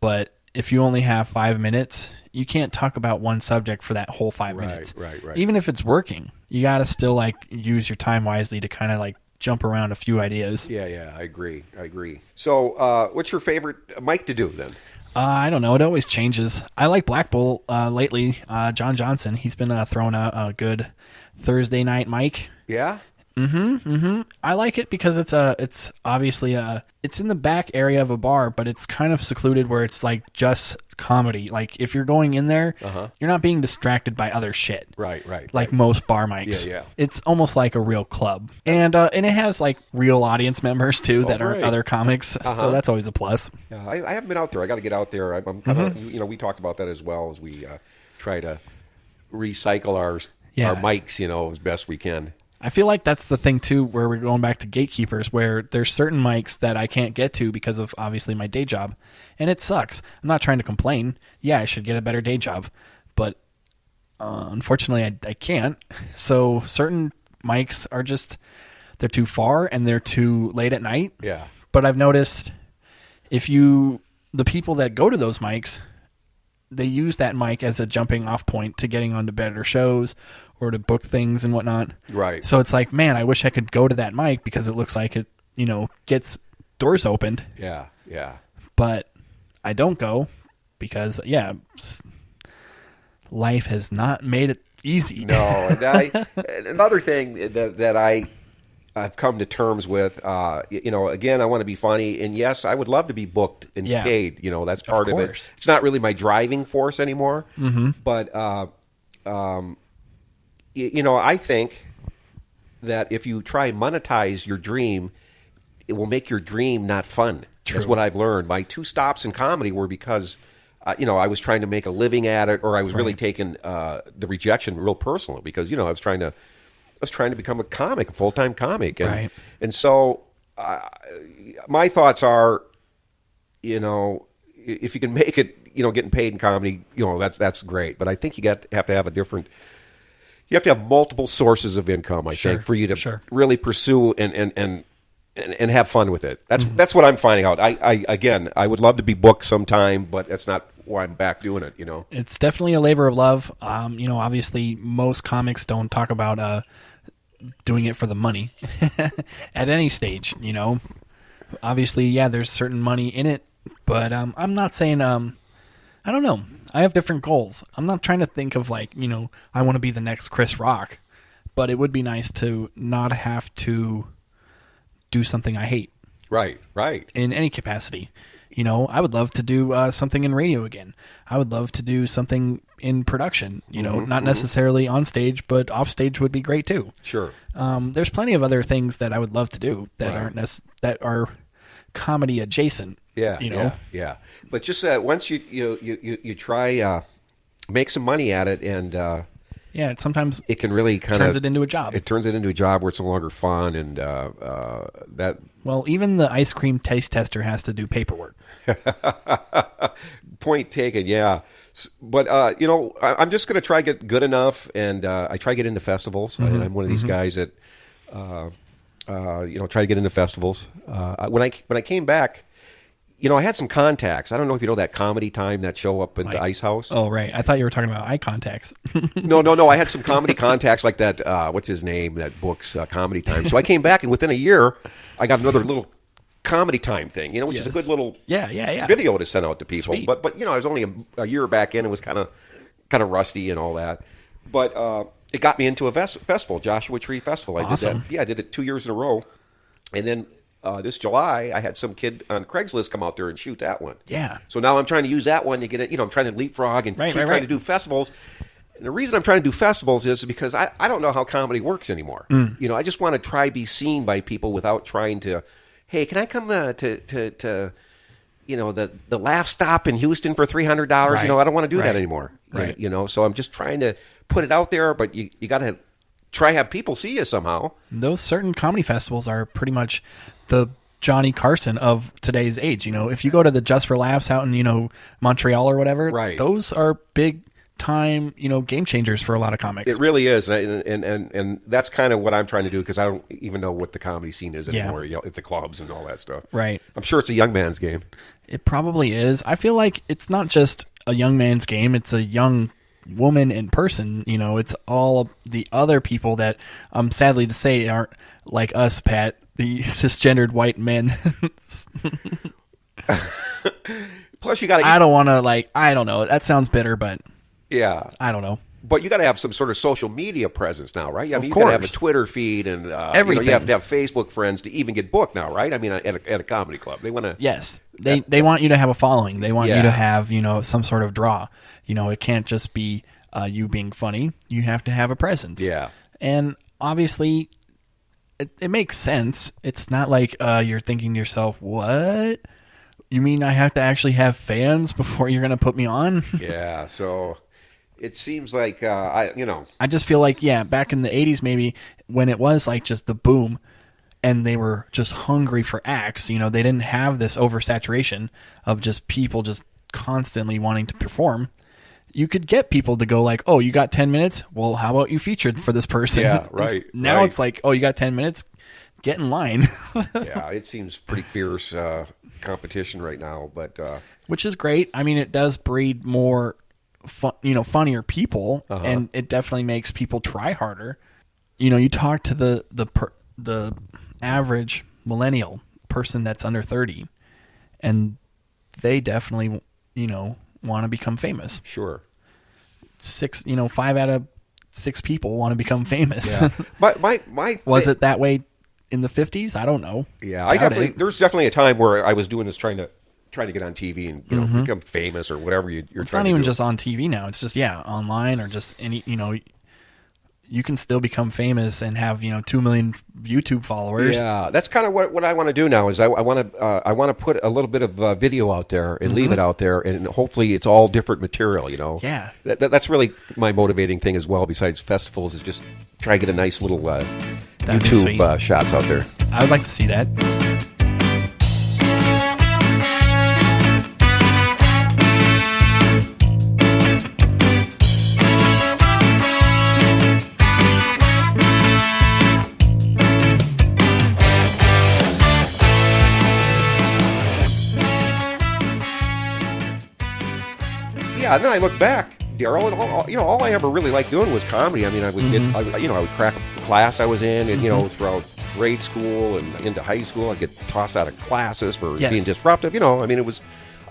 but if you only have 5 minutes, you can't talk about one subject for that whole 5 minutes. Right. Even if it's working, you got to still like use your time wisely to kind of like jump around a few ideas. Yeah, I agree. So, what's your favorite mic to do then? I don't know. It always changes. I like Black Bull lately. John Johnson, he's been throwing out a good Thursday night mic. Yeah? I like it because it's obviously it's in the back area of a bar, but it's kind of secluded where it's like just comedy. Like if you're going in there, you're not being distracted by other shit. Right. Like most bar mics. Yeah. It's almost like a real club, and it has like real audience members too that aren't other comics. So that's always a plus. Yeah, I haven't been out there. I got to get out there. I'm kind of we talked about that as well as we try to recycle our mics as best we can. I feel like that's the thing, too, where we're going back to gatekeepers, where there's certain mics that I can't get to because of, obviously, my day job. And it sucks. I'm not trying to complain. Yeah, I should get a better day job. But unfortunately, I can't. So certain mics are just, they're too far and they're too late at night. Yeah. But I've noticed the people that go to those mics, they use that mic as a jumping off point to getting onto better shows or to book things and whatnot. Right. So it's like, man, I wish I could go to that mic because it looks like it, gets doors opened. Yeah. But I don't go because, life has not made it easy. No. Another thing that I've come to terms with, again, I want to be funny, and yes, I would love to be booked and paid. That's part of it. It's not really my driving force anymore. But I think that if you try and monetize your dream, it will make your dream not fun. True. That's what I've learned. My 2 stops in comedy were because, I was trying to make a living at it, or I was really taking the rejection real personal because, I was trying to become a comic, a full-time comic. And so my thoughts are, if you can make it, getting paid in comedy, that's great. But I think you have to have a different. You have to have multiple sources of income, I think, for you to really pursue and have fun with it. That's what I'm finding out. I would love to be booked sometime, but that's not why I'm back doing it. It's definitely a labor of love. Obviously, most comics don't talk about doing it for the money at any stage. Obviously, there's certain money in it, but I'm not saying. I don't know. I have different goals. I'm not trying to think of I want to be the next Chris Rock, but it would be nice to not have to do something I hate. Right. In any capacity. I would love to do something in radio again. I would love to do something in production, not necessarily on stage, but off stage would be great too. Sure. There's plenty of other things that I would love to do that that are comedy adjacent. Yeah. But just once you try make some money at it, and sometimes it can really turns it into a job. It turns it into a job where it's no longer fun, and that. Well, even the ice cream taste tester has to do paperwork. Point taken. Yeah. But I'm just going to try to get good enough, and I try to get into festivals. I'm one of these guys that try to get into festivals. When I came back, I had some contacts. I don't know if you know that Comedy Time, that show up at the Ice House. Oh, right. I thought you were talking about eye contacts. No. I had some comedy contacts like that. What's his name? That books Comedy Time. So I came back, and within a year, I got another little Comedy Time thing, which is a good little video to send out to people. Sweet. But I was only a year back in. It was kind of rusty and all that. But it got me into a festival, Joshua Tree Festival. I did that. Yeah, I did it 2 years in a row. And then this July, I had some kid on Craigslist come out there and shoot that one. Yeah. So now I'm trying to use that one to get it. I'm trying to leapfrog and keep trying to do festivals. And the reason I'm trying to do festivals is because I don't know how comedy works anymore. I just want to try be seen by people without trying to, hey, can I come to the Laugh Stop in Houston for $300? I don't want to do that anymore. Right. So I'm just trying to put it out there, but you got to try have people see you somehow. Those certain comedy festivals are pretty much the Johnny Carson of today's age. If you go to the Just for Laughs out in, Montreal or whatever, those are big time, game changers for a lot of comics. It really is. And that's kind of what I'm trying to do because I don't even know what the comedy scene is anymore, at the clubs and all that stuff. Right. I'm sure it's a young man's game. It probably is. I feel like it's not just a young man's game. It's a young woman in person. You know, it's all the other people that, sadly to say, aren't like us, Pat, the cisgendered white men. Plus, you got to. I don't want to I don't know. That sounds bitter, but yeah, I don't know. But you got to have some sort of social media presence now, right? I mean, Of you got to have a course. Twitter feed and Everything. you have to have Facebook friends to even get booked now, right? I mean, at a comedy club, they want to. Yes, they want you to have a following. They want you Yeah. to have some sort of draw. It can't just be you being funny. You have to have a presence. Yeah. And obviously, it makes sense. It's not like you're thinking to yourself, "What? You mean I have to actually have fans before you're going to put me on?" Yeah. So it seems like I just feel like back in the 80s maybe when it was like just the boom and they were just hungry for acts, they didn't have this oversaturation of just people just constantly wanting to perform. You could get people to go like, "Oh, you got 10 minutes? Well, how about you featured for this person?" Yeah, right. Now right. It's like, "Oh, you got 10 minutes? Get in line." Yeah, it seems pretty fierce competition right now, but Which is great. I mean, it does breed more funnier people, and it definitely makes people try harder. You talk to the average millennial person that's under 30, and they definitely want to become famous. sure. 5 out of 6 people want to become famous. Yeah. my Was it that way in the 50s? I don't know. Yeah, I Doubt definitely. it. There was definitely a time where I was doing this, trying to get on TV and become famous or whatever you're It's trying not to even do. just on TV now. It's just online or just any. You can still become famous and have 2 million YouTube followers. Yeah, that's kind of what I want to do now. Is I want to put a little bit of video out there and leave it out there, and hopefully it's all different material. Yeah. That's really my motivating thing as well. Besides festivals, is just try to get a nice little That'd be sweet. YouTube shots out there. I would like to see that. Yeah, and then I look back, Daryl, and all I ever really liked doing was comedy. I mean, I would I would crack up the class I was in, and throughout grade school and into high school, I'd get tossed out of classes for Yes. being disruptive. I mean,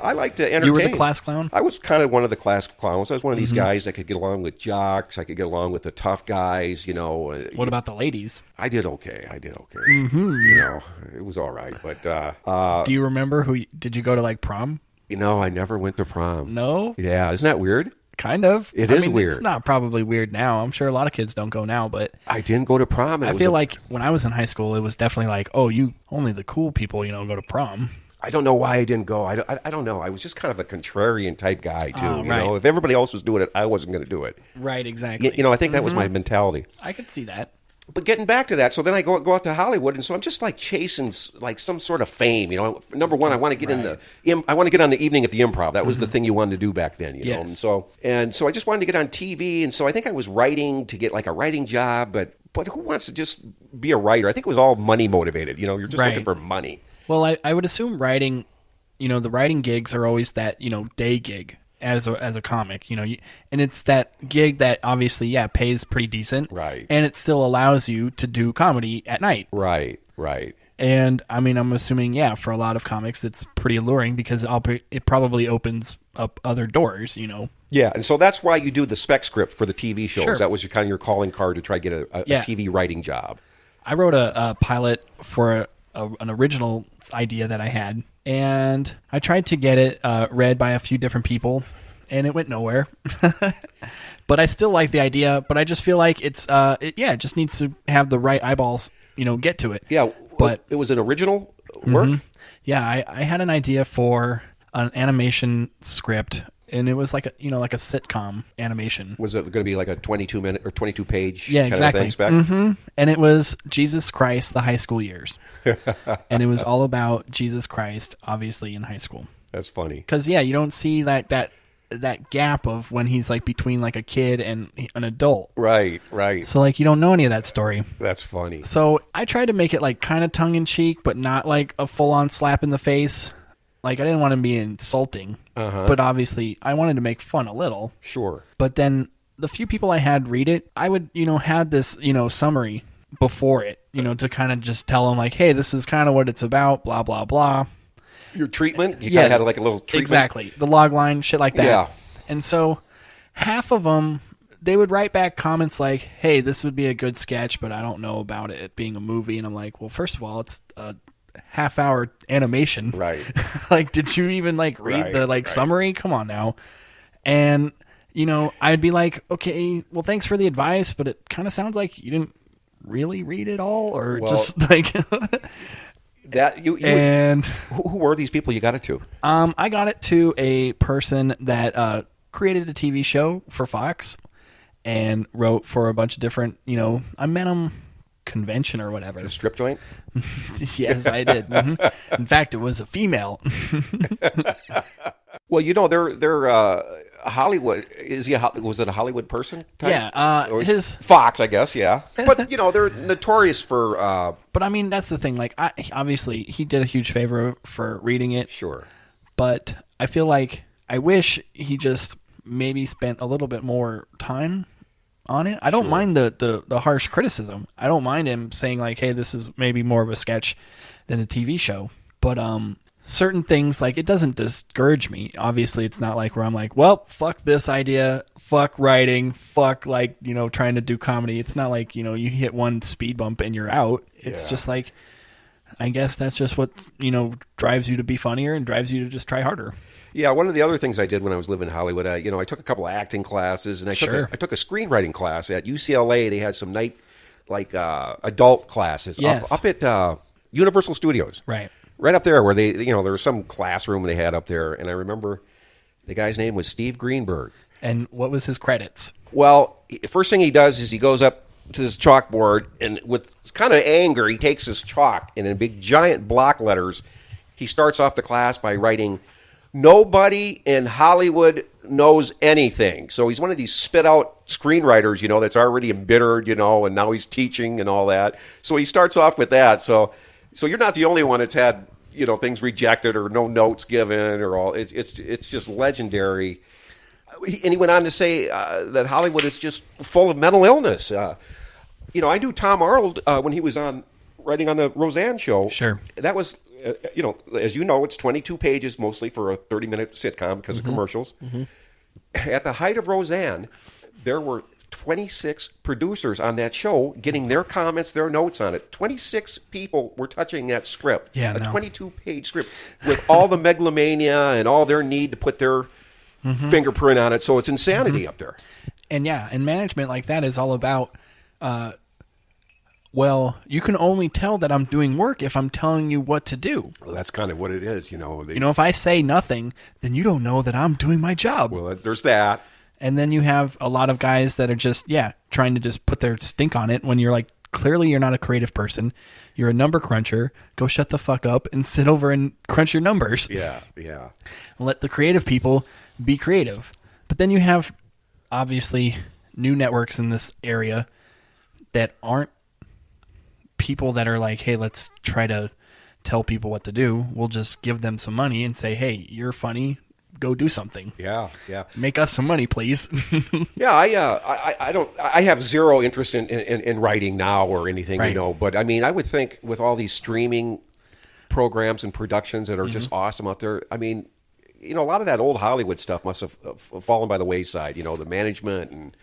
I liked to entertain. You were the class clown? I was kind of one of the class clowns. I was one of these guys that could get along with jocks. I could get along with the tough guys. What about the ladies? I did okay. It was all right. But Do you remember did you go to prom? I never went to prom. No? Yeah, isn't that weird? Kind of. It is weird. It's not probably weird now. I'm sure a lot of kids don't go now, but I didn't go to prom. I feel like when I was in high school, it was definitely like, "Oh, only the cool people, go to prom." I don't know why I didn't go. I don't know. I was just kind of a contrarian type guy too. Oh, right. If everybody else was doing it, I wasn't going to do it. Right, exactly. I think that was my mentality. I could see that. But getting back to that, so then I go out to Hollywood, and so I'm just chasing some sort of fame. Number one, I want to get I want to get on the evening at the Improv. That was the thing you wanted to do back then. Yes. And so I just wanted to get on TV, and so I think I was writing to get a writing job, but who wants to just be a writer? I think it was all money motivated. You're just Right. looking for money. Well, I would assume writing, the writing gigs are always that, day gig as a comic, and it's that gig that obviously, pays pretty decent. Right. And it still allows you to do comedy at night. Right. And I mean, I'm assuming, for a lot of comics, it's pretty alluring because it probably opens up other doors, Yeah, and so that's why you do the spec script for the TV shows. Sure. That was your calling card to try to get a TV writing job. I wrote a pilot for an original idea that I had, and I tried to get it read by a few different people, and it went nowhere. But I still like the idea, but I just feel like it just needs to have the right eyeballs, get to it. Yeah, but it was an original work? Yeah, I had an idea for an animation script, and it was like a sitcom animation. Was it going to be like a 22-minute or 22-page Yeah, kind exactly. of thing spec? Mm-hmm. And it was Jesus Christ, the high school years. And it was all about Jesus Christ, obviously, in high school. That's funny. Because, you don't see that gap of when he's between a kid and an adult. Right. So you don't know any of that story. That's funny. So I tried to make it kind of tongue in cheek, but not a full on slap in the face. like, I didn't want to be insulting, but obviously I wanted to make fun a little. Sure. But then the few people I had read it, I would, had this, summary before it, to kind of just tell them, like, hey, this is kind of what it's about, blah, blah, blah. Your treatment? You kind of had like a little treatment? Exactly. The log line, shit like that. Yeah. And so half of them, they would write back comments like, hey, this would be a good sketch, but I don't know about it being a movie. And I'm like, well, first of all, it's a half-hour animation. Right. Like, did you even, like, read the summary? Come on now. And, I'd be like, okay, well, thanks for the advice, but it kind of sounds like you didn't really read it all, or just, like... And who were these people you got it to? I got it to a person that created a TV show for Fox and wrote for a bunch of different, I met him convention or whatever. A strip joint? Yes, I did. Mm-hmm. In fact, it was a female. Well, they're Hollywood. Was it a Hollywood person type? Yeah, or his Fox, I guess. Yeah, but they're notorious for. But I mean, that's the thing. Like, obviously, he did a huge favor for reading it. Sure. But I feel like I wish he just maybe spent a little bit more time on it. I don't mind the harsh criticism. I don't mind him saying, like, hey, this is maybe more of a sketch than a TV show. But certain things, like, it doesn't discourage me. Obviously, it's not like where I'm like, well, fuck this idea, fuck writing, fuck, like, trying to do comedy. It's not like, you hit one speed bump and you're out. It's just like, I guess that's just what, drives you to be funnier and drives you to just try harder. Yeah, one of the other things I did when I was living in Hollywood, I took a couple of acting classes, and I took a screenwriting class at UCLA. They had some night, like, adult classes up at Universal Studios. Right up there where they, there was some classroom they had up there, and I remember the guy's name was Steve Greenberg. And what was his credits? Well, first thing he does is he goes up to his chalkboard, and with kind of anger, he takes his chalk, and in big giant block letters, he starts off the class by writing, "Nobody in Hollywood knows anything." So he's one of these spit-out screenwriters, that's already embittered, and now he's teaching and all that. So he starts off with that. So you're not the only one that's had, things rejected or no notes given or all. It's just legendary. And he went on to say that Hollywood is just full of mental illness. I knew Tom Arnold when he was writing on the Roseanne show. Sure. That was, as you know, it's 22 pages mostly for a 30-minute sitcom because of commercials. Mm-hmm. At the height of Roseanne, there were 26 producers on that show getting their comments, their notes on it. 26 people were touching that script. Yeah, a 22-page script with all the megalomania and all their need to put their fingerprint on it. So it's insanity up there. And and management like that is all about, well, you can only tell that I'm doing work if I'm telling you what to do. Well, that's kind of what it is, if I say nothing, then you don't know that I'm doing my job. Well, there's that. And then you have a lot of guys that are just, trying to just put their stink on it when you're like, clearly you're not a creative person. You're a number cruncher. Go shut the fuck up and sit over and crunch your numbers. Yeah. Let the creative people be creative. But then you have, obviously, new networks in this area that aren't people that are like, hey, let's try to tell people what to do. We'll just give them some money and say, hey, you're funny. Go do something. Yeah. Make us some money, please. Yeah, I have zero interest in writing now or anything, But I mean, I would think with all these streaming programs and productions that are just awesome out there. I mean, a lot of that old Hollywood stuff must have fallen by the wayside. The management and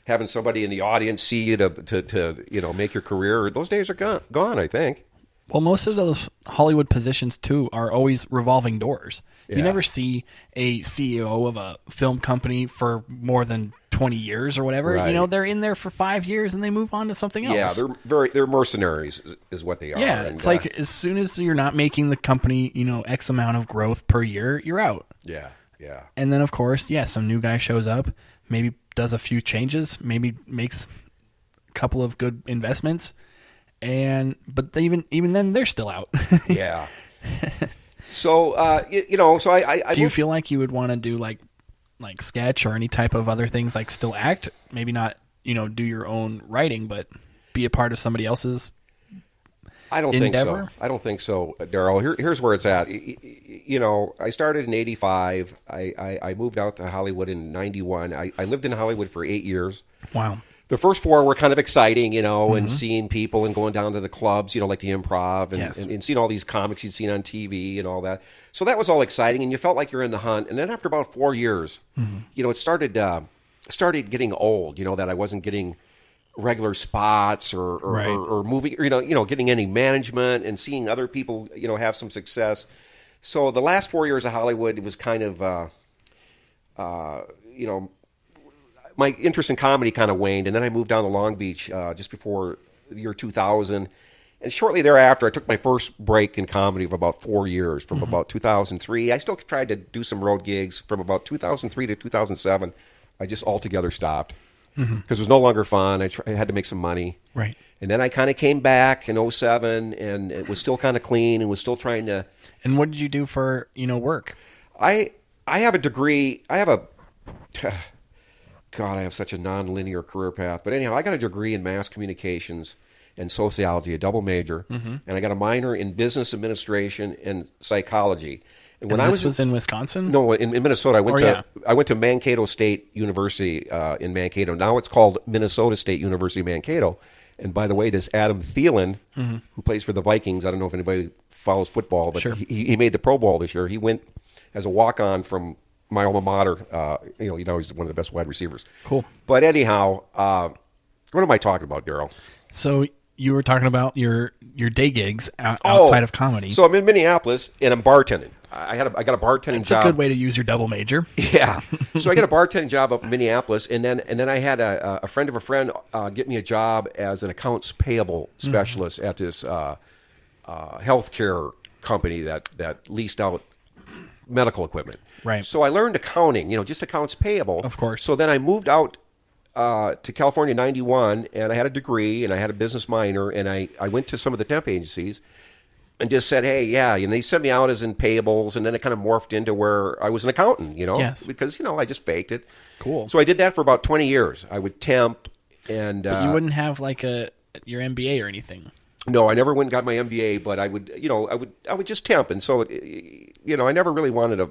having somebody in the audience see you to make your career. Those days are gone. I think. Well, most of those Hollywood positions, too, are always revolving doors. Yeah. You never see a CEO of a film company for more than 20 years or whatever. Right. They're in there for 5 years and they move on to something else. Yeah, they're mercenaries is what they are. Yeah, it's like as soon as you're not making the company, X amount of growth per year, you're out. Yeah. And then, of course, some new guy shows up, maybe does a few changes, maybe makes a couple of good investments. But even then, they're still out. Yeah. So I do you feel like you would want to do like sketch or any type of other things, like still act? Maybe not, do your own writing, but be a part of somebody else's. I don't think so. I don't think so, Daryl. Here's where it's at. I started in 85. I moved out to Hollywood in 91. I lived in Hollywood for 8 years. Wow. The first 4 were kind of exciting, and seeing people and going down to the clubs, like the Improv and seeing all these comics you'd seen on TV and all that. So that was all exciting, and you felt like you're in the hunt. And then after about 4 years, it started getting old, that I wasn't getting regular spots or moving, getting any management and seeing other people, have some success. So the last 4 years of Hollywood was kind of, my interest in comedy kind of waned, and then I moved down to Long Beach just before the year 2000. And shortly thereafter, I took my first break in comedy of about 4 years, from about 2003. I still tried to do some road gigs from about 2003 to 2007. I just altogether stopped because it was no longer fun. I had to make some money. Right. And then I kind of came back in 07, and it was still kind of clean and was still trying to... And what did you do for, work? I have a degree. I have a... God, I have such a non-linear career path. But anyhow, I got a degree in mass communications and sociology, a double major, and I got a minor in business administration and psychology. And when this was in Wisconsin? No, in Minnesota. I went to Mankato State University in Mankato. Now it's called Minnesota State University Mankato. And by the way, this Adam Thielen, who plays for the Vikings, I don't know if anybody follows football, but sure. he made the Pro Bowl this year. He went as a walk-on from my alma mater. He's one of the best wide receivers. Cool. But anyhow, what am I talking about, Daryl? So you were talking about your day gigs outside of comedy. So I'm in Minneapolis and I'm bartending. I got a bartending That's job. a good way to use your double major. Yeah. So I got a bartending job up in Minneapolis, and then I had a friend of a friend get me a job as an accounts payable specialist at this healthcare company that leased out medical equipment. Right. So I learned accounting, just accounts payable. Of course. So then I moved out to California in 91, and I had a degree, and I had a business minor, and I went to some of the temp agencies and just said, hey, yeah, they sent me out as in payables, and then it kind of morphed into where I was an accountant, Yes. because, I just faked it. Cool. So I did that for about 20 years. I would temp, and... But you wouldn't have like your MBA or anything. No, I never went and got my MBA, but I would, I would just temp, and so, I never really wanted a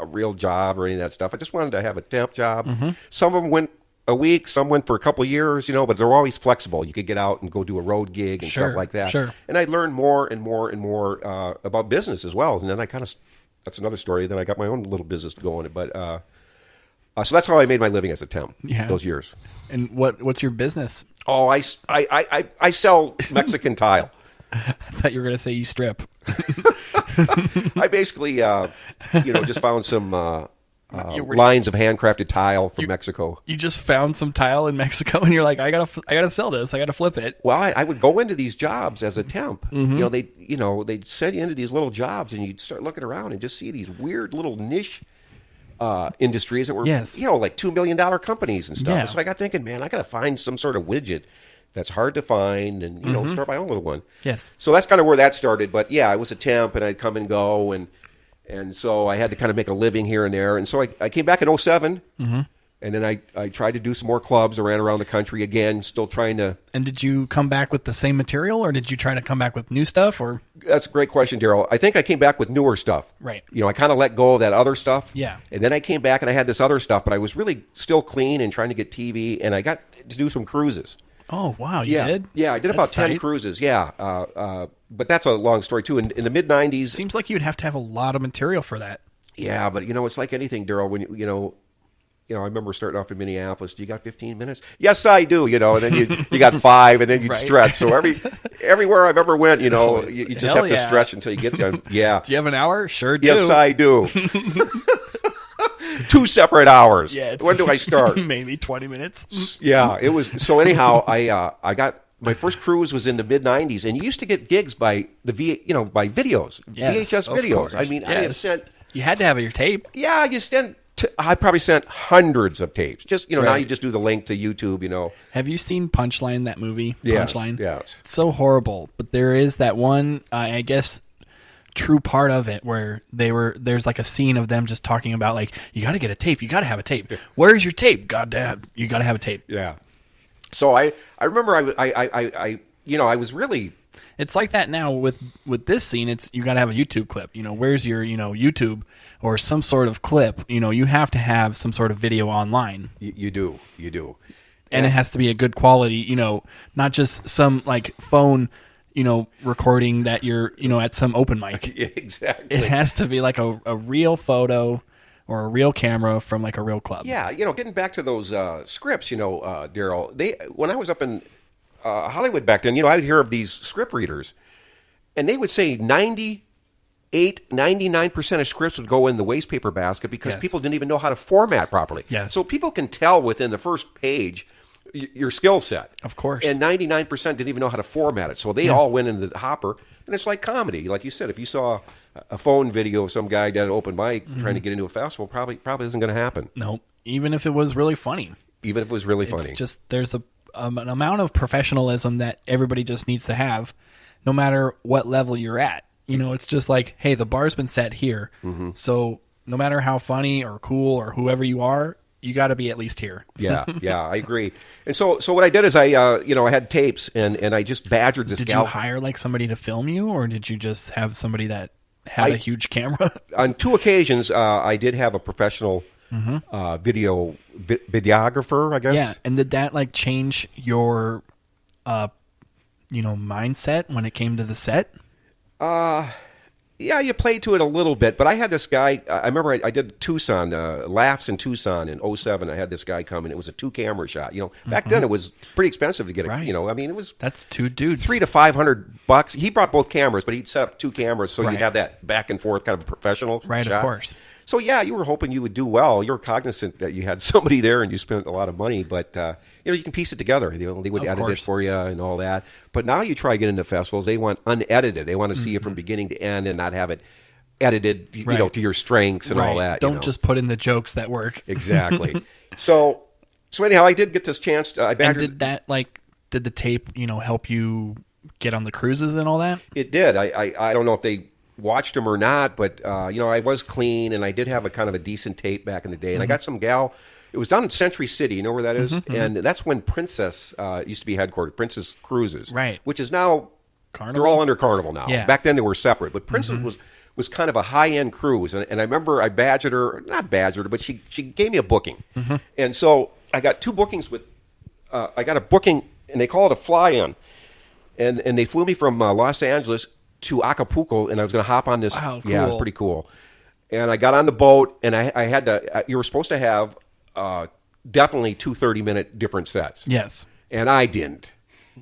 real job or any of that stuff. I just wanted to have a temp job. Some of them went a week, some went for a couple of years, but they're always flexible. You could get out and go do a road gig and stuff like that. Sure. And I learned more and more and more about business as well. And then I that's another story. Then I got my own little business going. But so that's how I made my living as a temp those years. And what's your business? Oh, I sell Mexican tile. I thought you were going to say you strip. I basically, just found some lines of handcrafted tile from Mexico. You just found some tile in Mexico, and you're like, I gotta sell this. I gotta flip it. Well, I would go into these jobs as a temp. They'd send you into these little jobs, and you'd start looking around and just see these weird little niche industries that were, like $2 million companies and stuff. Yeah. So I got thinking, man, I got to find some sort of widget that's hard to find and, start my own little one. Yes. So that's kind of where that started. But, yeah, I was a temp, and I'd come and go, and so I had to kind of make a living here and there. And so I came back in 07, and then I tried to do some more clubs. I ran around the country again, still trying to... And did you come back with the same material, or did you try to come back with new stuff? Or That's a great question, Daryl. I think I came back with newer stuff. Right. I kind of let go of that other stuff. Yeah. And then I came back and I had this other stuff, but I was really still clean and trying to get TV, and I got to do some cruises. Oh, wow, you did? Yeah, I did about 10 cruises, but that's a long story, too. In the mid-'90s... Seems like you'd have to have a lot of material for that. Yeah, but, it's like anything, Daryl, when, I remember starting off in Minneapolis. Do you got 15 minutes? Yes, I do, and then you got 5, and then you'd stretch. So everywhere I've ever went, you just have to stretch until you get there. Yeah. Do you have an hour? Sure do. Yes, I do. 2 separate hours. Yeah, when do I start? Maybe 20 minutes. Yeah, it was. So anyhow, I got my first cruise was in the mid-'90s, and you used to get gigs by the by videos, yes, VHS videos. Course. I mean, I have sent. You had to have your tape. Yeah, I probably sent hundreds of tapes. Just now you just do the link to YouTube. Have you seen Punchline, that movie? Yes, Punchline. Yes. It's so horrible, but there is that one. I guess. True part of it where there's like a scene of them just talking about like, you got to get a tape, you got to have a tape. Where's your tape? Goddamn, you got to have a tape. Yeah. So I remember I was really. It's like that now with this scene. It's you got to have a YouTube clip. Where's your YouTube or some sort of clip? You have to have some sort of video online. You do. And it has to be a good quality. Not just some like phone. Recording that you're at some open mic. Yeah, exactly. It has to be like a real photo or a real camera from like a real club. Yeah, getting back to those scripts, Daryl. When I was up in Hollywood back then, I would hear of these script readers, and they would say 99% of scripts would go in the waste paper basket because people didn't even know how to format properly. Yes. So people can tell within the first page your skill set. Of course. And 99% didn't even know how to format it. So they all went into the hopper. And it's like comedy. Like you said, if you saw a phone video of some guy at an open mic trying to get into a festival, probably isn't going to happen. No, even if it was really funny. Even if it was really funny. It's just there's an amount of professionalism that everybody just needs to have, no matter what level you're at. It's just like, hey, the bar's been set here. So no matter how funny or cool or whoever you are, you got to be at least here. Yeah, I agree. And so what I did is I had tapes and I just badgered this gal. Did you hire like somebody to film you, or did you just have somebody that had a huge camera? On 2 occasions, I did have a professional videographer, I guess. Yeah, and did that like change your, mindset when it came to the set? Yeah, you played to it a little bit, but I had this guy. I remember I did Tucson, Laughs in Tucson in 2007. I had this guy come, and it was a 2-camera shot. Back then it was pretty expensive to get Right. it was That's 2 dudes, $300 to $500. He brought both cameras, but he'd set up 2 cameras so Right. you'd have that back and forth kind of professional right? shot. Of course. So yeah, you were hoping you would do well. You were cognizant that you had somebody there and you spent a lot of money, but you can piece it together. They would Of edit course. it for you and all that. But now you try to get into festivals, they want unedited. They want to see you from beginning to end and not have it edited, Right. to your strengths and all that. Don't just put in the jokes that work. Exactly. So anyhow, I did get this chance. I And badgered. did the tape, help you get on the cruises and all that? It did. I don't know if they watched them or not, but I was clean and I did have a kind of a decent tape back in the day. And I got some gal. It was down in Century City. You know where that is? And that's when Princess used to be headquartered. Princess Cruises, Right. Which is now Carnival? they're all under Carnival now. Yeah. Back then they were separate, but Princess was kind of a high end cruise. And I remember I not badgered her, but she gave me a booking. And so I got 2 bookings with. I got a booking, and they call it a fly-in, and they flew me from Los Angeles to Acapulco, and I was going to hop on this. Wow, Yeah, it was cool. pretty cool. And I got on the boat, and I had to. You were supposed to have definitely 2 30-minute different sets. Yes. And I didn't.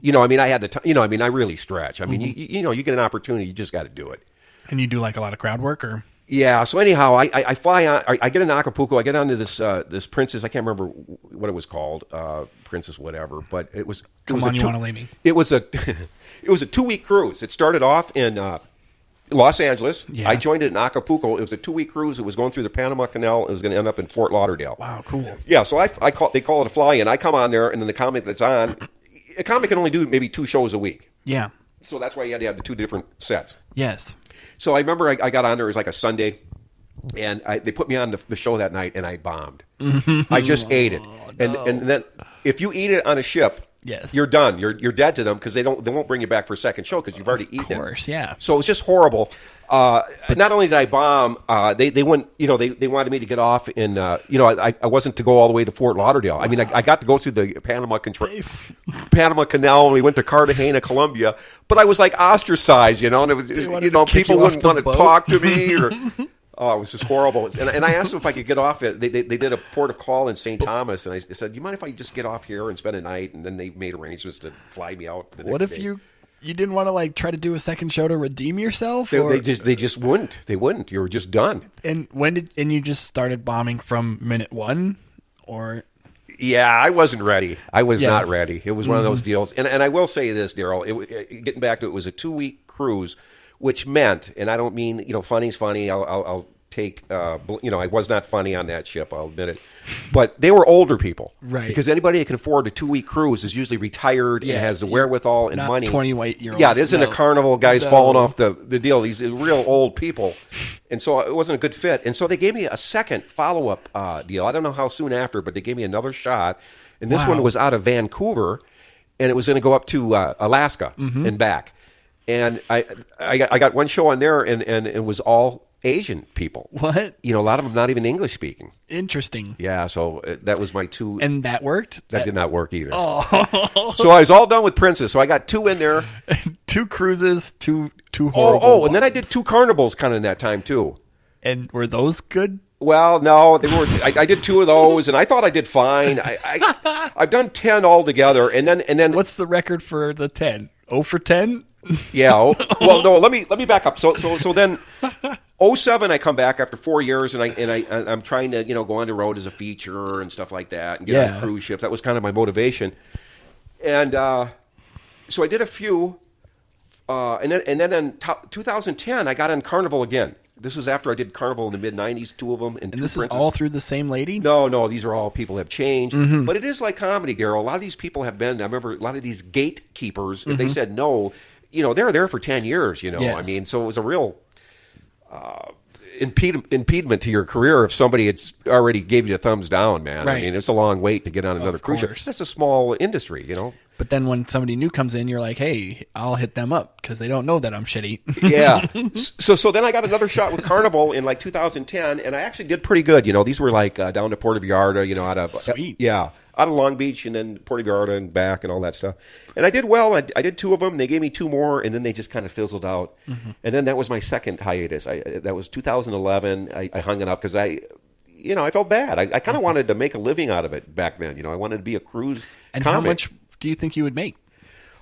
I had the time. I really stretch. I mean, you get an opportunity, you just got to do it. And you do like a lot of crowd work, or? Yeah. So anyhow, I fly on. I get in Acapulco. I get onto this Princess. I can't remember what it was called, Princess whatever. But it was. Come on, you want to leave me? It was a 2-week cruise. It started off in Los Angeles. Yeah. I joined it in Acapulco. It was a 2-week cruise. It was going through the Panama Canal. It was going to end up in Fort Lauderdale. Wow, cool. Yeah. So they call it a fly-in. I come on there, and then the comic that's on. A comic can only do maybe 2 shows a week. Yeah. So that's why you had to have the 2 different sets. Yes. So I remember I got on there. It was like a Sunday, and they put me on the show that night, and I bombed. I just ate it, and then if you eat it on a ship, Yes. you're done. You're dead to them because they won't bring you back for a second show because you've already eaten it. Of course, yeah. So it was just horrible. But not only did I bomb, they wouldn't. They wanted me to get off in. I wasn't to go all the way to Fort Lauderdale. I mean, I got to go through the Panama Canal, and we went to Cartagena, Colombia. But I was like ostracized, and it was, people wouldn't want to talk to me or. Oh, it was just horrible. And I asked them if I could get off it. They did a port of call in St. Thomas, and I said, "Do you mind if I just get off here and spend a night?" And then they made arrangements to fly me out. The next What if day. you didn't want to try to do a second show to redeem yourself? They just wouldn't. They wouldn't. You were just done. And you just started bombing from minute 1, or? Yeah, I wasn't ready. I was Yeah. not ready. It was one of those deals. And I will say this, Daryl. Getting back to it, was a 2-week cruise, which meant, and I don't mean funny's funny. I'll take. I was not funny on that ship. I'll admit it. But they were older people, Right. Because anybody that can afford a 2-week cruise is usually retired and has the wherewithal and not money. 28-year-olds. Yeah, it isn't No. a carnival. Guys No. falling off the deal. These are real old people. And so it wasn't a good fit. And so they gave me a second follow-up deal. I don't know how soon after, but they gave me another shot. And this Wow. one was out of Vancouver, and it was going to go up to Alaska and back. And I got one show on there, and it was all Asian people. What? You know, a lot of them not even English speaking. Interesting. Yeah, so that was my two. And that worked? That did not work either. Oh. So I was all done with Princess. So I got 2 in there. 2 cruises, two horrible and then I did 2 carnivals kind of in that time too. And were those good? Well, no, they were. I did 2 of those, and I thought I did fine. I've done 10 altogether, and then What's the record for the 10? 0 for 10? Yeah. Well, no. Let me back up. So then, 2007, I come back after 4 years, and I'm trying to go on the road as a feature and stuff like that, and get on cruise ships. That was kind of my motivation, and so I did a few, and then in 2010, I got on Carnival again. This was after I did Carnival in the mid-'90s, 2 of them, and 2 this Princess. is all through the same lady? No, these are all people have changed. But it is like comedy, Daryl. A lot of these people have been, I remember a lot of these gatekeepers, if they said no, they're there for 10 years, Yes. I mean, so it was a real impediment to your career if somebody had already gave you a thumbs down, man. Right. I mean, it's a long wait to get on another cruise ship. That's a small industry, But then when somebody new comes in, you're like, hey, I'll hit them up because they don't know that I'm shitty. Yeah. So then I got another shot with Carnival in like 2010, and I actually did pretty good. These were like down to Puerto Vallarta, out of Sweet. out of Long Beach, and then Puerto Vallarta and back and all that stuff. And I did well. I did 2 of them. They gave me 2 more, and then they just kind of fizzled out. And then that was my second hiatus. That was 2011. I hung it up because I felt bad. I kind of wanted to make a living out of it back then. I wanted to be a cruise And comic. how much do you think you would make?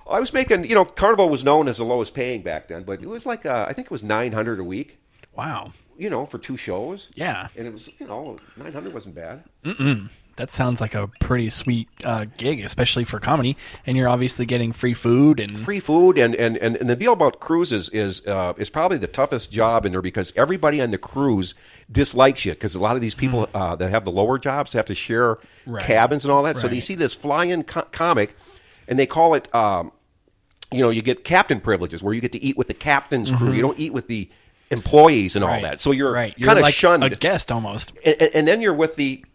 I was making, Carnival was known as the lowest paying back then, but it was like, I think it was $900 a week. Wow. For 2 shows. Yeah. And it was, $900 wasn't bad. That sounds like a pretty sweet gig, especially for comedy. And you're obviously getting free food and Free food, and the deal about cruises is probably the toughest job in there because everybody on the cruise dislikes you because a lot of these people that have the lower jobs have to share cabins and all that. So they see this fly-in comic, and they call it, you get captain privileges where you get to eat with the captain's crew. You don't eat with the employees and all that. So you're kind of like shunned. a guest almost. And then you're with the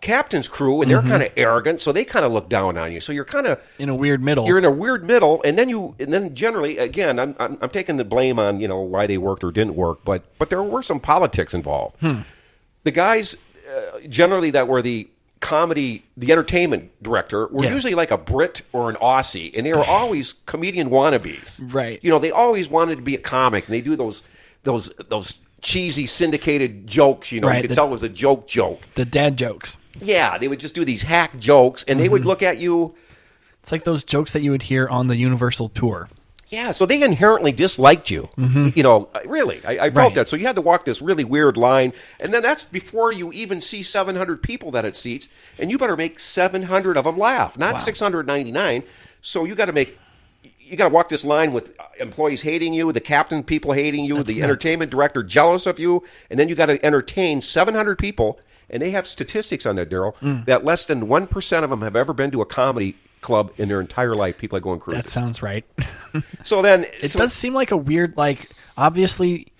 captain's crew, and they're kind of arrogant, so they kind of look down on you. So you're kind of In a weird middle. You're in a weird middle, and then generally, again, I'm taking the blame on why they worked or didn't work, but there were some politics involved. The guys generally that were the entertainment director were usually like a Brit or an Aussie, and they were always comedian wannabes. Right. They always wanted to be a comic, and they do those cheesy syndicated jokes, you could tell it was a joke. The dad jokes. Yeah, they would just do these hack jokes, and they would look at you. It's like those jokes that you would hear on the Universal tour. Yeah, so they inherently disliked you. Really, I felt that. So you had to walk this really weird line, and then that's before you even see 700 people that it seats, and you better make 700 of them laugh, not 699. So you got to walk this line with employees hating you, the captain people hating you, the entertainment director jealous of you, and then you got to entertain 700 people, and they have statistics on that, Daryl, that less than 1% of them have ever been to a comedy club in their entire life. People that go on cruises. That sounds right. So then it does seem like a weird, obviously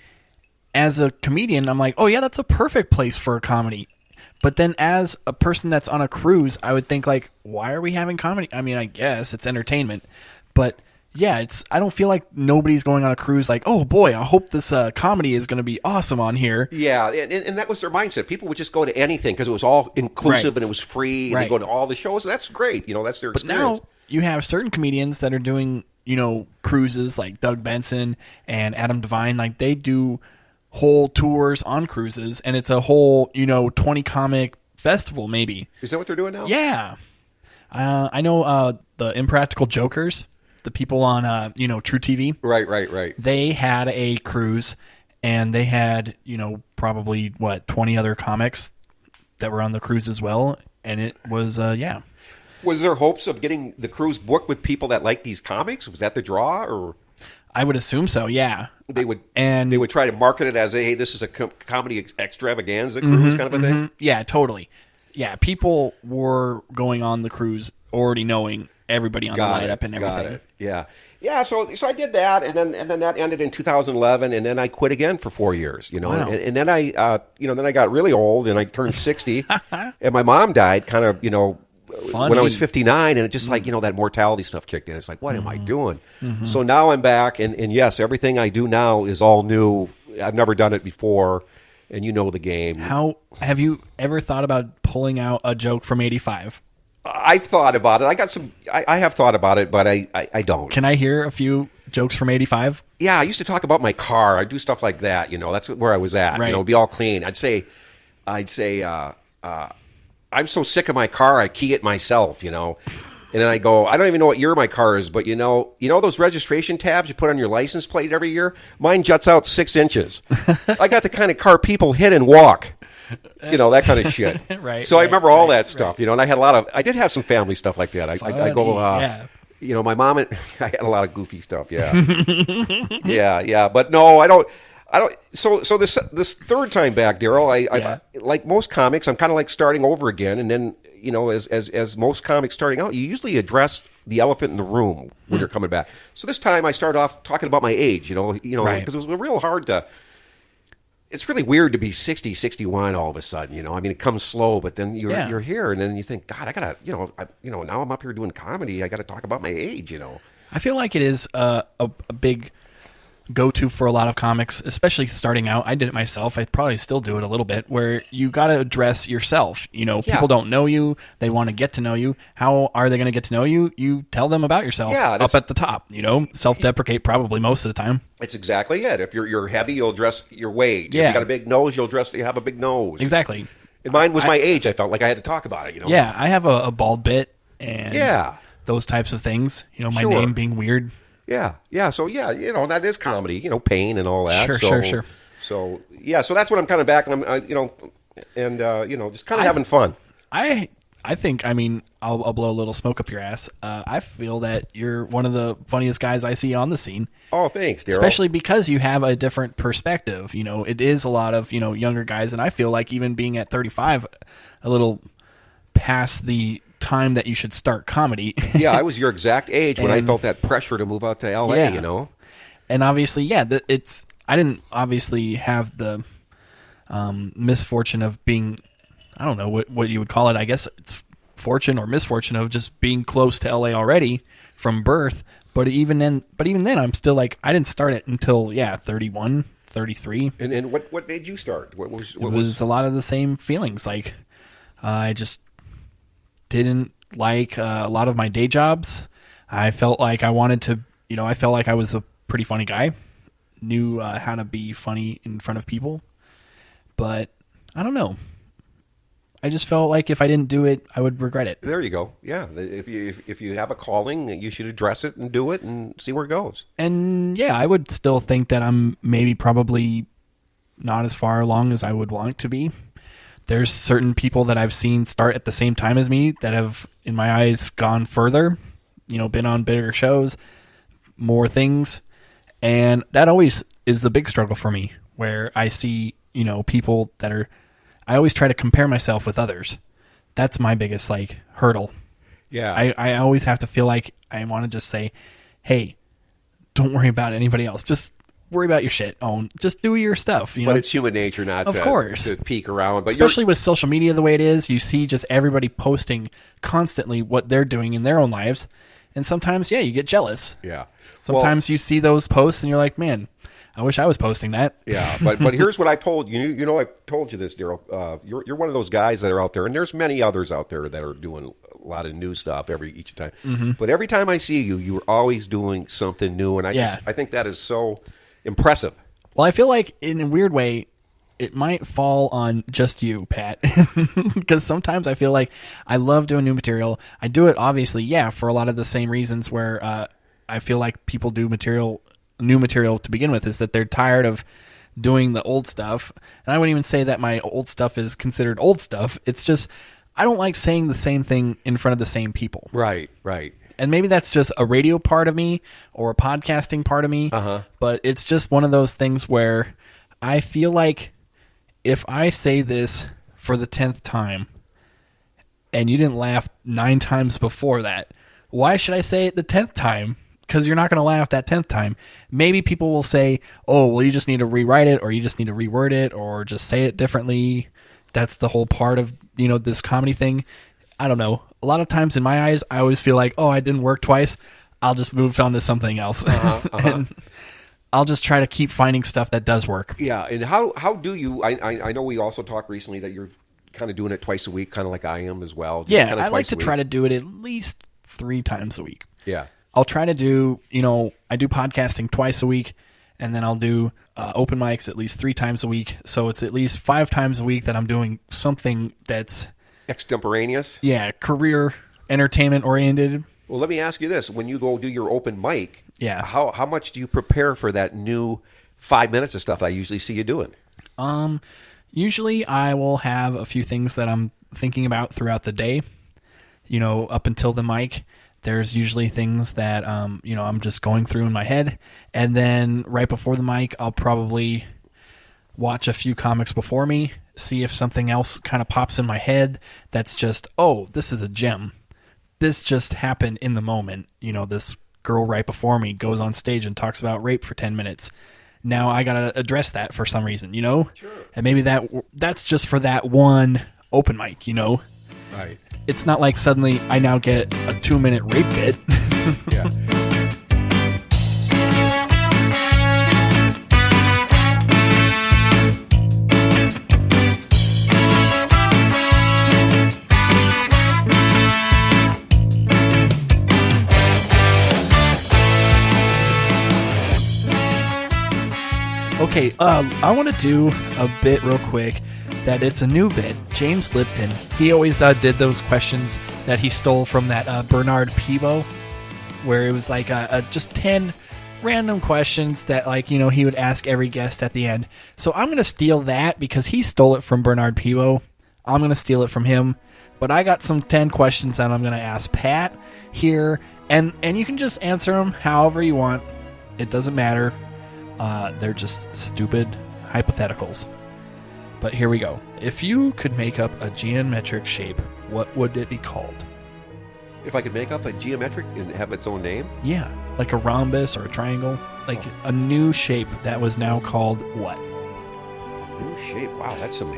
as a comedian, I'm like, oh yeah, that's a perfect place for a comedy. But then as a person that's on a cruise, I would think why are we having comedy? I mean, I guess it's entertainment, but yeah, I don't feel like nobody's going on a cruise oh boy, I hope this comedy is going to be awesome on here. Yeah, and that was their mindset. People would just go to anything because it was all inclusive and it was free, and they go to all the shows, and that's great. That's their experience. But now you have certain comedians that are doing, cruises like Doug Benson and Adam Devine. They do whole tours on cruises, and it's a whole, 20 comic festival maybe. Is that what they're doing now? Yeah. I know the Impractical Jokers. The people on, True TV. Right. They had a cruise, and they had, probably, 20 other comics that were on the cruise as well. And it was, Was there hopes of getting the cruise booked with people that like these comics? Was that the draw, or? I would assume so, yeah. They would try to market it as, hey, this is a comedy extravaganza cruise kind of a thing? Yeah, totally. Yeah, people were going on the cruise already knowing everybody on the lineup and everything. Got it. Yeah. So I did that, and then that ended in 2011, and then I quit again for 4 years. Wow. And then I got really old, and I turned 60, and my mom died. Kind of, when I was 59, and it just like, that mortality stuff kicked in. It's like, what am I doing? So now I'm back, and yes, everything I do now is all new. I've never done it before, and you know the game. How have you ever thought about pulling out a joke from 85? I've thought about it. I have thought about it, but I don't. Can I hear a few jokes from 85? Yeah, I used to talk about my car. I do stuff like that. That's where I was at. Right. Be all clean. I'd say, I'm so sick of my car, I key it myself. And then I go, I don't even know what year my car is, but you know those registration tabs you put on your license plate every year? Mine juts out 6 inches. I got the kind of car people hit and walk. That kind of shit. Right. So I remember all that stuff, and I did have some family stuff like that. I go, yeah. My mom, I had a lot of goofy stuff, yeah. yeah. But no, I don't. So this third time back, Daryl, I like most comics, I'm kind of like starting over again, and then as most comics starting out, you usually address the elephant in the room when you're coming back. So this time I started off talking about my age, because it was real hard to. It's really weird to be 60, 61 all of a sudden, it comes slow, but then you're here, and then you think, God, I gotta, now I'm up here doing comedy, I gotta talk about my age, I feel like it is a big go-to for a lot of comics, especially starting out. I did it myself. I probably still do it a little bit, where you got to address yourself. People don't know you. They want to get to know you. How are they going to get to know you? You tell them about yourself up at the top. Self-deprecate probably most of the time. That's exactly it. If you're heavy, you'll address your weight. Yeah. If you got a big nose, you have a big nose. Exactly. And mine was my age. I felt like I had to talk about it. Yeah, I have a bald bit and those types of things. My name being weird. Yeah. So that is comedy. Pain and all that. Sure. So so that's what I'm kind of back, and I'm just kind of having fun. I think, I'll blow a little smoke up your ass. I feel that you're one of the funniest guys I see on the scene. Oh, thanks, Daryl. Especially because you have a different perspective. It is a lot of younger guys, and I feel like even being at 35, a little past the time that you should start comedy. Yeah, I was your exact age when I felt that pressure to move out to LA, And obviously, I didn't obviously have the misfortune of being, I don't know what you would call it. I guess it's fortune or misfortune of just being close to LA already from birth. But even then, I'm still like, I didn't start it until 31, 33. And what made you start? What was a lot of the same feelings. Like, I just didn't like a lot of my day jobs. I felt like I wanted to, I felt like I was a pretty funny guy, knew how to be funny in front of people, but I don't know. I just felt like if I didn't do it, I would regret it. There you go. Yeah, if you have a calling, you should address it and do it and see where it goes. And I would still think that I'm probably not as far along as I would want to be. There's certain people that I've seen start at the same time as me that have, in my eyes, gone further, been on bigger shows, more things. And that always is the big struggle for me, where I see, people that are, I always try to compare myself with others. That's my biggest, hurdle. Yeah. I always have to feel like I want to just say, hey, don't worry about anybody else. Just worry about your shit. Just do your stuff. But it's human nature not to peek around. But especially with social media the way it is, you see just everybody posting constantly what they're doing in their own lives. And sometimes, you get jealous. Yeah. Sometimes you see those posts and you're like, man, I wish I was posting that. Yeah, but here's what I've told you. I've told you this, Daryl. You're one of those guys that are out there, and there's many others out there that are doing a lot of new stuff each time. Mm-hmm. But every time I see you, you're always doing something new, and I think that is so impressive. Well, I feel like in a weird way, it might fall on just you, Pat, because sometimes I feel like I love doing new material. I do it obviously, for a lot of the same reasons where I feel like people do new material to begin with, is that they're tired of doing the old stuff. And I wouldn't even say that my old stuff is considered old stuff. It's just, I don't like saying the same thing in front of the same people. Right. And maybe that's just a radio part of me or a podcasting part of me. Uh-huh. But it's just one of those things where I feel like if I say this for the 10th time and you didn't laugh 9 times before that, why should I say it the 10th time? Because you're not going to laugh that 10th time. Maybe people will say, oh, well, you just need to rewrite it, or you just need to reword it, or just say it differently. That's the whole part of, this comedy thing. I don't know. A lot of times in my eyes, I always feel like, oh, I didn't work twice. I'll just move on to something else. And I'll just try to keep finding stuff that does work. Yeah, and how do you? I know we also talked recently that you're kind of doing it twice a week, kind of like I am as well. Yeah, kind of I like to twice a try week. to do it at least 3 times a week. Yeah. I'll try to do, I do podcasting twice a week, and then I'll do open mics at least 3 times a week. So it's at least 5 times a week that I'm doing something that's Extemporaneous? career entertainment oriented. Well, let me ask you this. When you go do your open mic, Yeah. how much do you prepare for that new 5 minutes of stuff I usually see you doing? Usually I will have a few things that I'm thinking about throughout the day. Up until the mic, there's usually things that, I'm just going through in my head. And then right before the mic, I'll probably watch a few comics before me, see if something else kind of pops in my head that's just, oh, this is a gem. This just happened in the moment. This girl right before me goes on stage and talks about rape for 10 minutes. Now I got to address that for some reason, Sure. And maybe that's just for that one open mic, Right. It's not like suddenly I now get a 2-minute rape bit. Yeah. Okay, I want to do a bit real quick that it's a new bit. James Lipton, he always did those questions that he stole from that Bernard Pivot, where it was like just 10 random questions that he would ask every guest at the end. So I'm going to steal that because he stole it from Bernard Pivot. I'm going to steal it from him. But I got some 10 questions that I'm going to ask Pat here, and you can just answer them however you want. It doesn't matter. They're just stupid hypotheticals. But here we go. If you could make up a geometric shape, what would it be called? If I could make up a geometric and have its own name? Yeah, like a rhombus or a triangle. Like a new shape that was now called what? New shape. Wow, that's some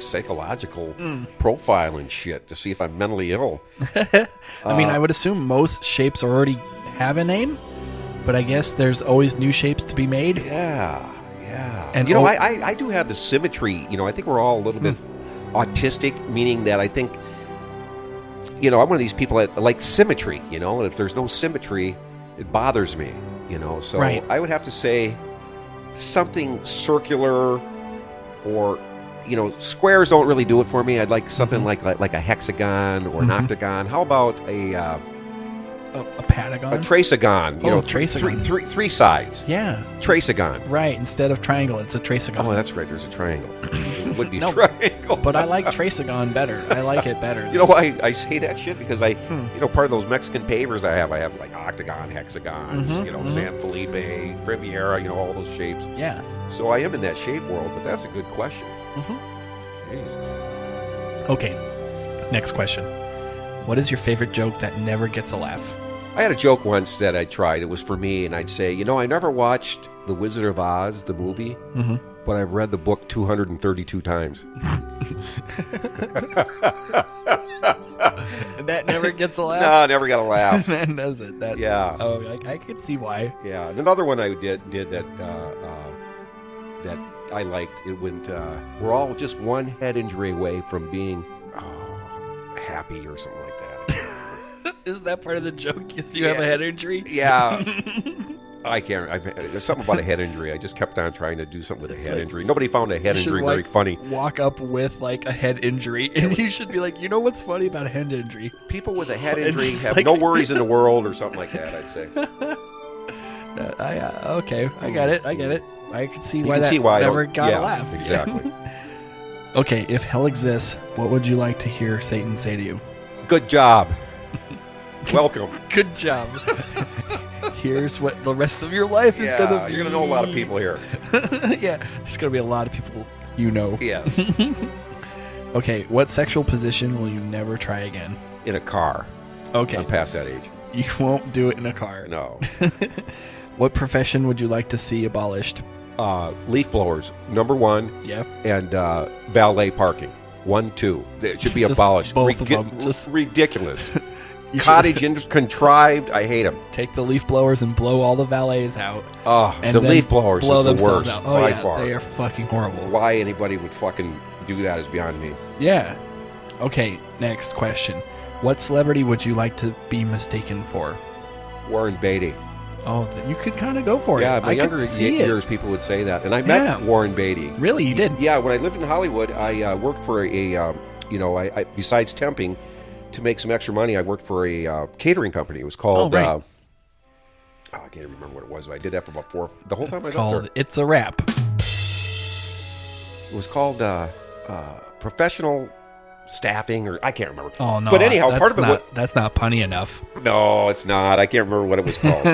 psychological profile and shit to see if I'm mentally ill. I mean, I would assume most shapes already have a name, but I guess there's always new shapes to be made. Yeah. And I do have the symmetry. I think we're all a little bit autistic, meaning that I think, I'm one of these people that like symmetry, and if there's no symmetry, it bothers me, So Right. I would have to say something circular or, squares don't really do it for me. I'd like something like a hexagon or an octagon. How about a patagon? a traceagon? Traceagon. Three sides. Yeah, Traceagon. right. Instead of triangle, it's a traceagon. Oh, that's right. There's a triangle. It would be No, a triangle. But I like traceagon better. I like it better. You know why I say that shit? Because part of those Mexican pavers I have like octagon, hexagons, San Felipe, Riviera, all those shapes. Yeah. So I am in that shape world, but that's a good question. Jesus. Okay, next question. What is your favorite joke that never gets a laugh? I had a joke once that I tried. It was for me, and I'd say, I never watched The Wizard of Oz, the movie, but I've read the book 232 times. That never gets a laugh? No, I never got a laugh. Man, does it? Yeah. Oh, I can see why. Yeah, and another one I did that that I liked. It went. We're all just one head injury away from being happy or something like that. Is that part of the joke? Yes, you have a head injury? Yeah. I can't. There's something about a head injury. I just kept on trying to do something with a head injury. Nobody found a head You should, injury very funny. Walk up with like a head injury, and you should be like, what's funny about a head injury? People with a head And injury just have like- no worries in the world or something like that, I'd say. Okay, I get it. I can see You why can that see why I never don't- got yeah, a laugh. exactly. Okay, if hell exists, what would you like to hear Satan say to you? Good job. Welcome. Good job. Here's what the rest of your life is going to be. You're going to know a lot of people here. Yeah, there's going to be a lot of people you know. Yes. Okay, what sexual position will you never try again? In a car. Okay, I'm past that age. you won't do it in a car. No. What profession would you like to see abolished? Leaf blowers, number one, Yeah. and valet parking. 1, 2. It should be Just abolished. both of them. Just ridiculous. You should- Cottage contrived. I hate them. take the leaf blowers and blow all the valets out. Oh, and the then leaf blowers blow is the themselves worst out. Oh by yeah, far. they are fucking horrible. Why anybody would fucking do that is beyond me. Yeah. Okay, next question. What celebrity would you like to be mistaken for? Warren Beatty. Oh, you could kind of go for it. Yeah, my I younger could see it. years, people would say that. And I met Yeah. Warren Beatty. Really, you did? Yeah, when I lived in Hollywood, I worked for I besides temping, to make some extra money, I worked for a catering company. It was called, Oh, right. I can't remember what it was. I did that for about the whole time It's I was called up there. It's a Wrap. It was called Professional Staffing, or I can't remember. Oh no! But anyhow, that's part of it that's not punny enough. no, it's not. I can't remember what it was called.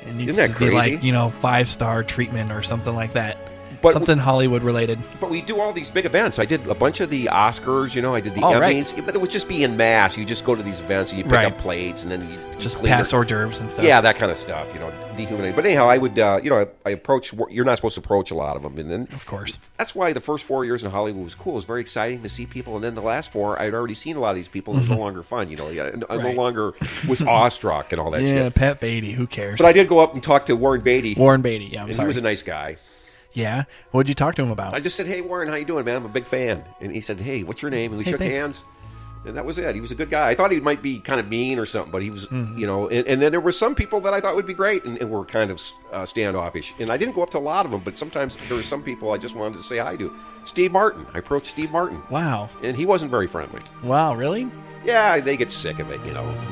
It needs Isn't that to be crazy? like 5-star treatment or something like that. But something Hollywood related. But we do all these big events. I did a bunch of the Oscars, I did the Oh, right. Emmys. But it would just be en masse. You just go to these events and you pick Right. up plates and then you Just clean pass your- hors d'oeuvres and stuff. Yeah, that kind of stuff, dehumanizing. But anyhow, I would, I approach, you're not supposed to approach a lot of them. And then, Of course. that's why the first 4 years in Hollywood was cool. It was very exciting to see people. And then the last 4, I'd already seen a lot of these people. And it was no longer fun, I no Right. longer was awestruck and all that Yeah, shit. Pat Beatty. Who cares? But I did go up and talk to Warren Beatty. Warren Beatty. Yeah, I'm and sorry. he was a nice guy. Yeah. What'd you talk to him about? I just said, "Hey, Warren, how you doing, man? I'm a big fan." And he said, "Hey, what's your name?" And we Hey, shook thanks. hands, and that was it. He was a good guy. I thought he might be kind of mean or something, but he was, Mm-hmm. And then there were some people that I thought would be great and were kind of standoffish. And I didn't go up to a lot of them, but sometimes there were some people I just wanted to say hi to. Steve Martin. I approached Steve Martin, Wow. and he wasn't very friendly. Wow. Really? Yeah, they get sick of it,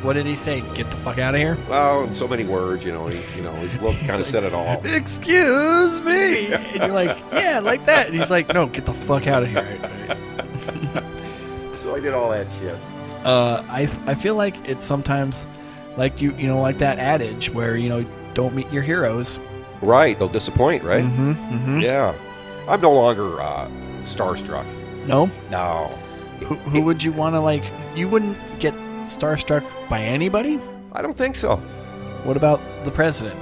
What did he say? Get the fuck out of here. Well, in so many words, his look kind of said it all. Excuse me. And you're like, yeah, like that. And he's like, no, get the fuck out of here. So I did all that shit. I feel like it's sometimes like like that adage where don't meet your heroes. Right, they'll disappoint, right? Mm-hmm. Yeah. I'm no longer starstruck. No. No. Who would you want to You wouldn't get starstruck by anybody. I don't think so. What about the president?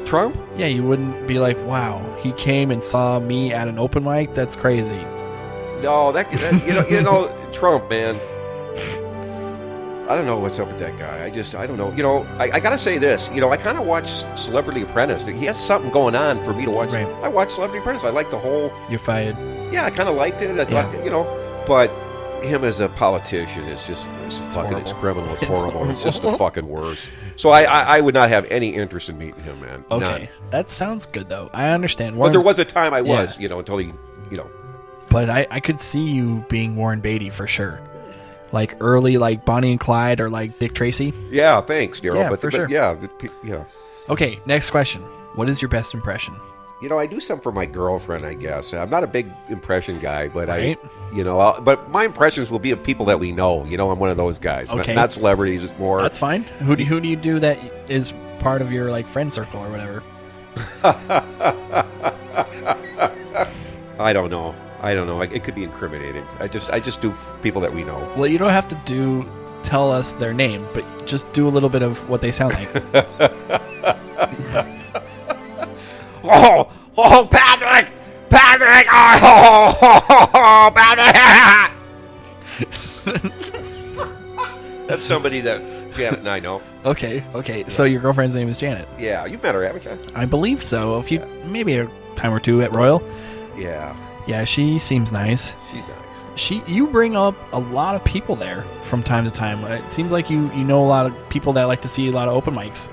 Trump? Yeah, you wouldn't be like, wow, he came and saw me at an open mic. That's crazy. No, that Trump, man. I don't know what's up with that guy. I don't know. I got to say this. I kind of watched Celebrity Apprentice. He has something going on for me to watch. Right. I watched Celebrity Apprentice. I like the whole. You're fired. Yeah, I kind of liked it. I thought, but him as a politician is just horrible. it's criminal. It's It's horrible. It's just the horrible. fucking worst. So I would not have any interest in meeting him, man. Okay, None. that sounds good though. I understand. But there was a time I was, Yeah. until he, But I could see you being Warren Beatty for sure. Like early, like Bonnie and Clyde, or like Dick Tracy. Yeah, thanks, Daryl. Yeah, but, for but sure. Yeah. Okay, next question. What is your best impression? I do some for my girlfriend, I guess. I'm not a big impression guy, but Right. but my impressions will be of people that we know. I'm one of those guys. Okay. Not celebrities. It's more. That's fine. Who do you do that is part of your friend circle or whatever? I don't know. It could be incriminating. I just do people that we know. Well, you don't have to tell us their name, but just do a little bit of what they sound like. Oh, Patrick! Patrick! Oh, Patrick! That's somebody that Janet and I know. Okay. So your girlfriend's name is Janet. Yeah, you've met her, haven't you? I believe so. Maybe a time or two at Royal. Yeah, Yeah, she seems nice. she's nice. You bring up a lot of people there from time to time. It seems like you know a lot of people that like to see a lot of open mics.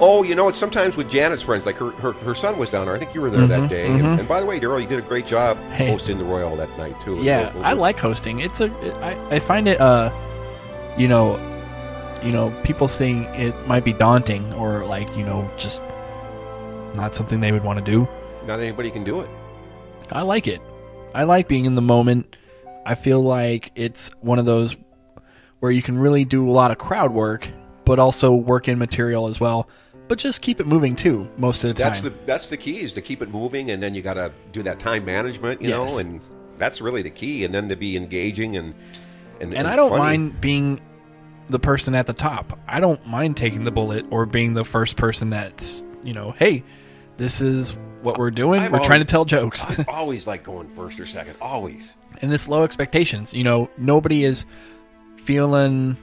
Oh, it's sometimes with Janet's friends, like her son was down there. I think you were there that day. And by the way, Daryl, you did a great job Hey. hosting the Royal that night too. Yeah, I like hosting. I find it people saying it might be daunting or just not something they would want to do. Not anybody can do it. I like it. I like being in the moment. I feel like it's one of those where you can really do a lot of crowd work, but also work in material as well. But just keep it moving too, most of the time. That's the key, is to keep it moving, and then you got to do that time management, Yes. and that's really the key. And then to be engaging and I don't funny. mind being the person at the top. I don't mind taking the bullet or being the first person that's hey, this is what we're doing. I've We're always- trying to tell jokes. I always like going first or second. Always. And it's low expectations. You know, nobody is feeling,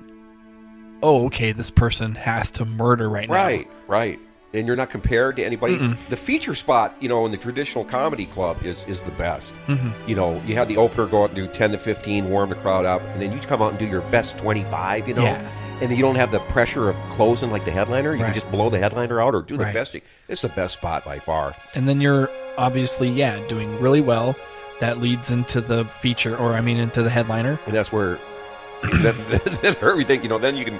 oh, okay, this person has to murder right now. Right. And you're not compared to anybody. The feature spot, you know, in the traditional comedy club is the best. You know, you have the opener go out and do 10 to 15, warm the crowd up, and then you come out and do your best 25, you know. Yeah. And then you don't have the pressure of closing like the headliner. You Right. can just blow the headliner out or do the Right. best. It's the best spot by far. And then you're obviously, doing really well. That leads into the feature, into the headliner. And that's where then everything, you know, then you can,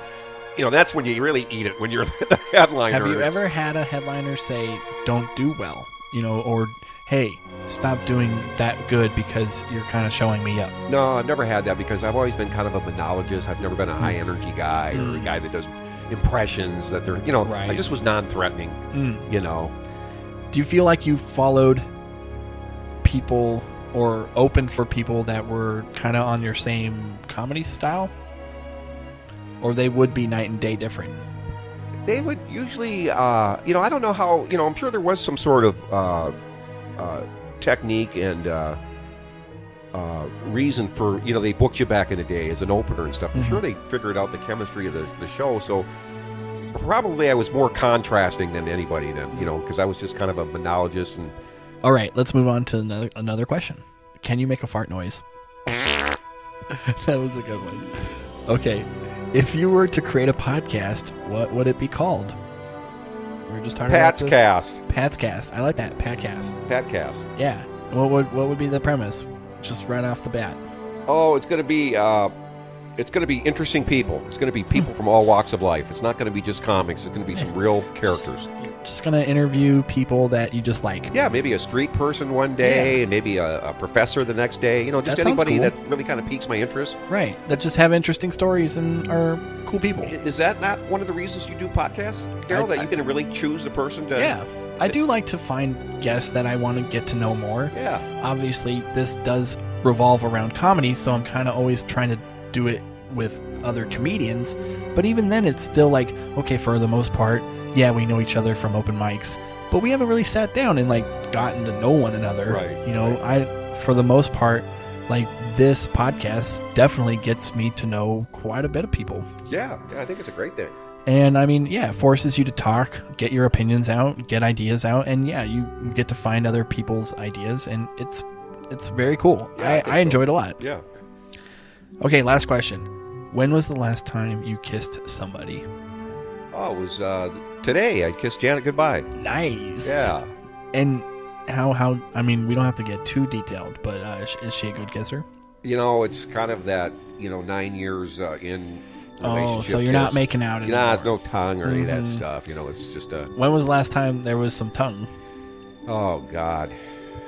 you know, that's when you really eat it, when you're the headliner. Have you ever had a headliner say, don't do well? You know, or, hey, stop doing that good because you're kind of showing me up. No, I've never had that because I've always been kind of a monologist. I've never been a high energy guy or a guy that does impressions that they're, you know, Right. I just was non-threatening, you know. Do you feel like you followed people or opened for people that were kind of on your same comedy style? Or they would be night and day different? They would usually, you know, I don't know how, you know, I'm sure there was some sort of technique and reason for, you know, they booked you back in the day as an opener and stuff. I'm sure they figured out the chemistry of the show. So probably I was more contrasting than anybody then, you know, because I was just kind of a monologist. And All right, let's move on to another question. Can you make a fart noise? That was a good one. Okay. If you were to create a podcast, what would it be called? We were just talking Pat's about this. Cast. Pat's Cast. I like that. Patcast. Pat Cast. Yeah. What would be the premise? Just right off the bat. Oh, it's going to be interesting people. It's going to be people from all walks of life. It's not going to be just comics. It's going to be some real characters. Just gonna interview people that you just like. Yeah, maybe a street person one day, Yeah. and maybe a professor the next day. You know, just That sounds anybody cool. that really kind of piques my interest. Right. That just have interesting stories and are cool people. Is that not one of the reasons you do podcasts, Daryl? That you can really choose the person to... Yeah. I do like to find guests that I want to get to know more. Yeah. Obviously, this does revolve around comedy, so I'm kind of always trying to do it with other comedians. But even then, it's still like, okay, for the most part, yeah, we know each other from open mics, but we haven't really sat down and like gotten to know one another. Right. You know, for the most part, like this podcast definitely gets me to know quite a bit of people. Yeah, I think it's a great thing. And I mean, yeah, it forces you to talk, get your opinions out, get ideas out, and yeah, you get to find other people's ideas, and it's very cool. Yeah, I enjoy it a lot. Yeah. Okay, last question. When was the last time you kissed somebody? Oh, it was today. I kissed Janet goodbye. Nice. Yeah. And how? I mean, we don't have to get too detailed, but is she a good kisser? You know, it's kind of that, you know, 9 years in relationship. Oh, so you're not making out anymore. Nah, there's no tongue or any of that stuff. You know, it's just a... When was the last time there was some tongue? Oh, God.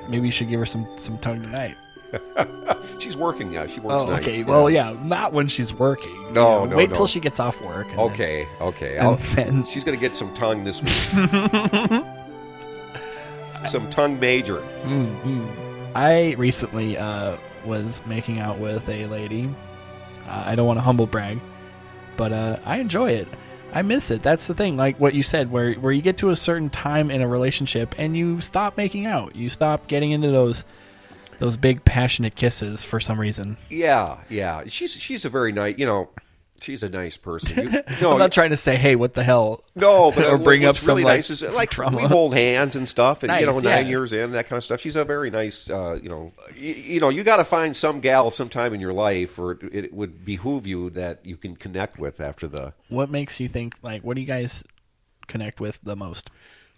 Maybe you should give her some tongue tonight. She's working now. She works nights. Okay. Well, yeah, not when she's working. No, You know, no, Wait no. till she gets off work. and Okay. And then- She's going to get some tongue this week. Some tongue major. I recently was making out with a lady. I don't want to humble brag, but I enjoy it. I miss it. That's the thing. Like what you said, where you get to a certain time in a relationship and you stop making out. You stop getting into those big passionate kisses for some reason. Yeah. She's a very nice, you know, she's a nice person. I'm not trying to say, hey, what the hell? No, but or bring up what's some really like, nice is some like trauma. we hold hands and stuff, and you know, Nice, 9 yeah. years in, that kind of stuff. She's a very nice, you know, you got to find some gal sometime in your life, or it would behoove you that you can connect with after the. What makes you think, like, what do you guys connect with the most?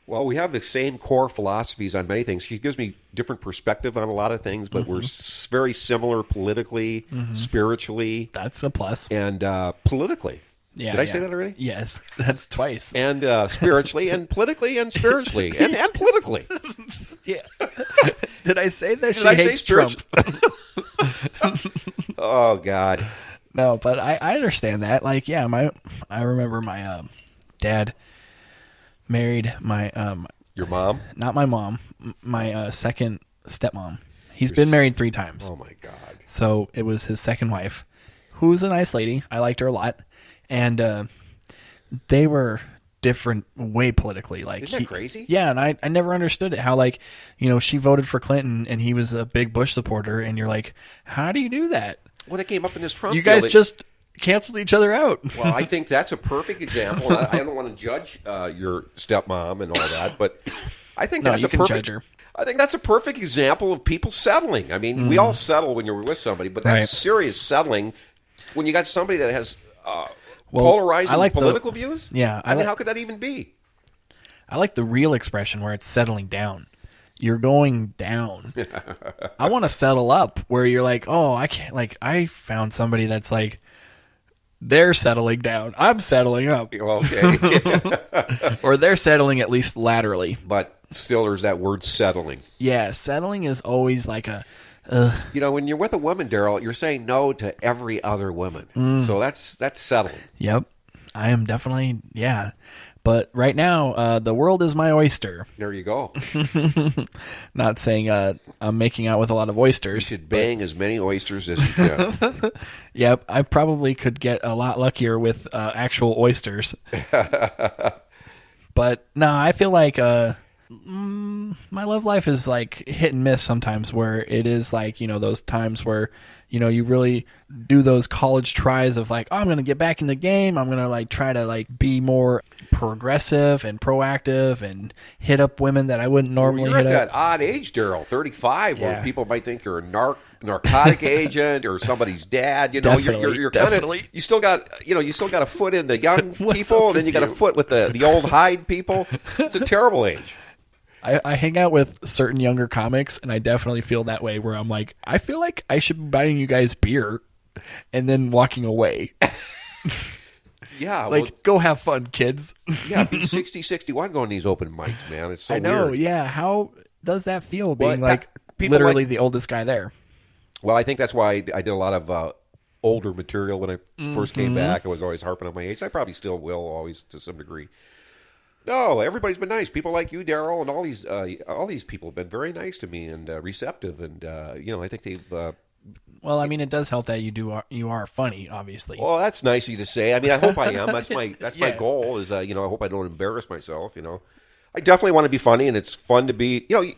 Well, we have the same core philosophies on many things. She gives me different perspective on a lot of things, but we're very similar politically, spiritually, That's a plus. and politically. Yeah, Did I say that already? Yes, that's twice. And spiritually, and politically, and spiritually, and politically. Yeah. Did I say that? Did She I say hates Trump. Oh, God. No, but I understand that. Like, yeah, I remember my dad married my Your mom? not my mom, my second stepmom. He's been married 3 times. Oh, my God. So it was his second wife, who was a nice lady. I liked her a lot. And they were different way politically. Like, isn't that crazy? Yeah, and I never understood it. How, like, you know, she voted for Clinton and he was a big Bush supporter, and you're like, how do you do that? Well, they came up in this Trump. You guys just canceled each other out. Well, I think that's a perfect example. I don't want to judge your stepmom and all that, but I think that's you a can perfect. judge her. I think that's a perfect example of people settling. I mean, we all settle when you're with somebody, but that's serious settling when you got somebody that has polarizing political views. Yeah, I mean, how could that even be? I like the real expression where it's settling down. You're going down. I want to settle up where you're like, oh, I can't. Like, I found somebody that's like, they're settling down. I'm settling up. Okay. Or they're settling at least laterally. But still, there's that word settling. Yeah, settling is always like a... You know, when you're with a woman, Daryl, you're saying no to every other woman. So that's settling. Yep. I am definitely, yeah. But right now, the world is my oyster. There you go. Not saying I'm making out with a lot of oysters. You should bang as many oysters as you can. Yep, I probably could get a lot luckier with actual oysters. But no, I feel like my love life is like hit and miss sometimes, where it is like, you know, those times where, you know, you really do those college tries of like, oh, I'm going to get back in the game. I'm going to like try to like be more progressive and proactive and hit up women that I wouldn't normally You're hit at up. that odd age, Daryl, 35, where people might think you're a narcotic agent or somebody's dad. You know, you're kind of, you still got a foot in the young people, and then you got a foot with the old hide people. It's a terrible age. I hang out with certain younger comics, and I definitely feel that way, where I'm like, I feel like I should be buying you guys beer and then walking away. Yeah. Like, go have fun, kids. Yeah, be 60, 61 going to these open mics, man. It's so I know, weird. Yeah. How does that feel, being like people literally the oldest guy there? Well, I think that's why I did a lot of older material when I first came back. I was always harping on my age. I probably still will, always, to some degree. No, everybody's been nice. People like you, Daryl, and all these people have been very nice to me and receptive. And you know, I think they've. Well, I mean, it does help that you are funny, obviously. Well, that's nice of you to say. I mean, I hope I am. That's my goal. Is you know, I hope I don't embarrass myself. You know, I definitely want to be funny, and it's fun to be. You know,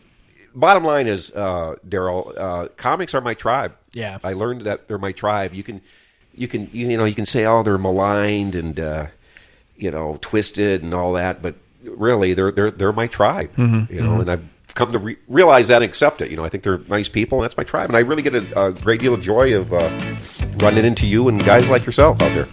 bottom line is, Daryl, comics are my tribe. Yeah, I learned that they're my tribe. You can say, oh, they're maligned and. You know, twisted and all that, but really, they're my tribe. You know, and I've come to realize that and accept it. You know, I think they're nice people, and that's my tribe, and I really get a great deal of joy of running into you and guys like yourself out there.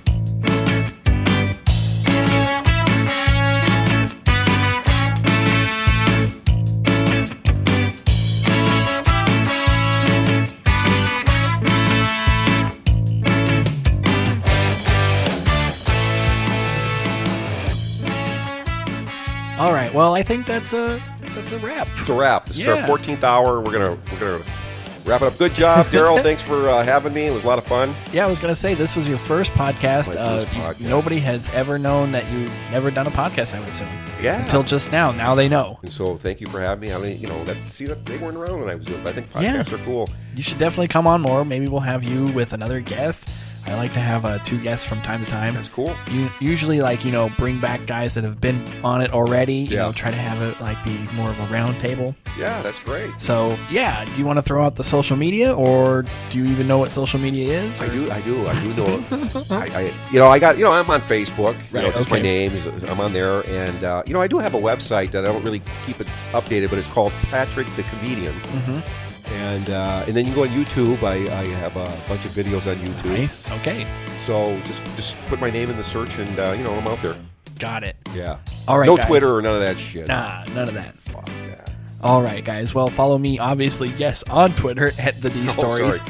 All right. Well, I think that's a wrap. It's a wrap. This is our 14th hour. We're gonna wrap it up. Good job, Daryl. Thanks for having me. It was a lot of fun. Yeah, I was gonna say, this was your first podcast. My first podcast. Nobody has ever known that you've never done a podcast, I would assume. Yeah. Until just now. Now they know. And so, thank you for having me. I mean, you know, they weren't around when I was doing it, but I think podcasts are cool. You should definitely come on more. Maybe we'll have you with another guest. I like to have 2 guests from time to time. That's cool. You usually bring back guys that have been on it already. You Yeah. know, try to have it be more of a round table. Yeah, that's great. So yeah, do you want to throw out the social media, or do you even know what social media is? I do know it. I'm on Facebook. Right, Just my name I'm on there, and I do have a website that I don't really keep it updated, but it's called Patrick the Comedian. And then you go on YouTube. I have a bunch of videos on YouTube. Nice. Okay. So just put my name in the search, and I'm out there. Got it. Yeah. All right. No guys. Twitter or none of that shit. Nah, none of that. Fuck that. All right, guys. Well, follow me, obviously, yes, on Twitter at the D Stories.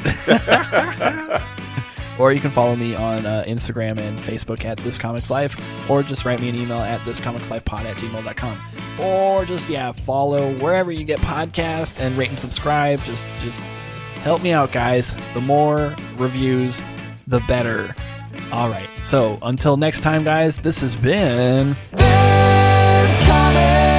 Or you can follow me on Instagram and Facebook at thiscomicslife, or just write me an email at thiscomicslifepod@gmail.com. Or just follow wherever you get podcasts and rate and subscribe. Just help me out, guys. The more reviews, the better. All right. So until next time, guys, this has been This comic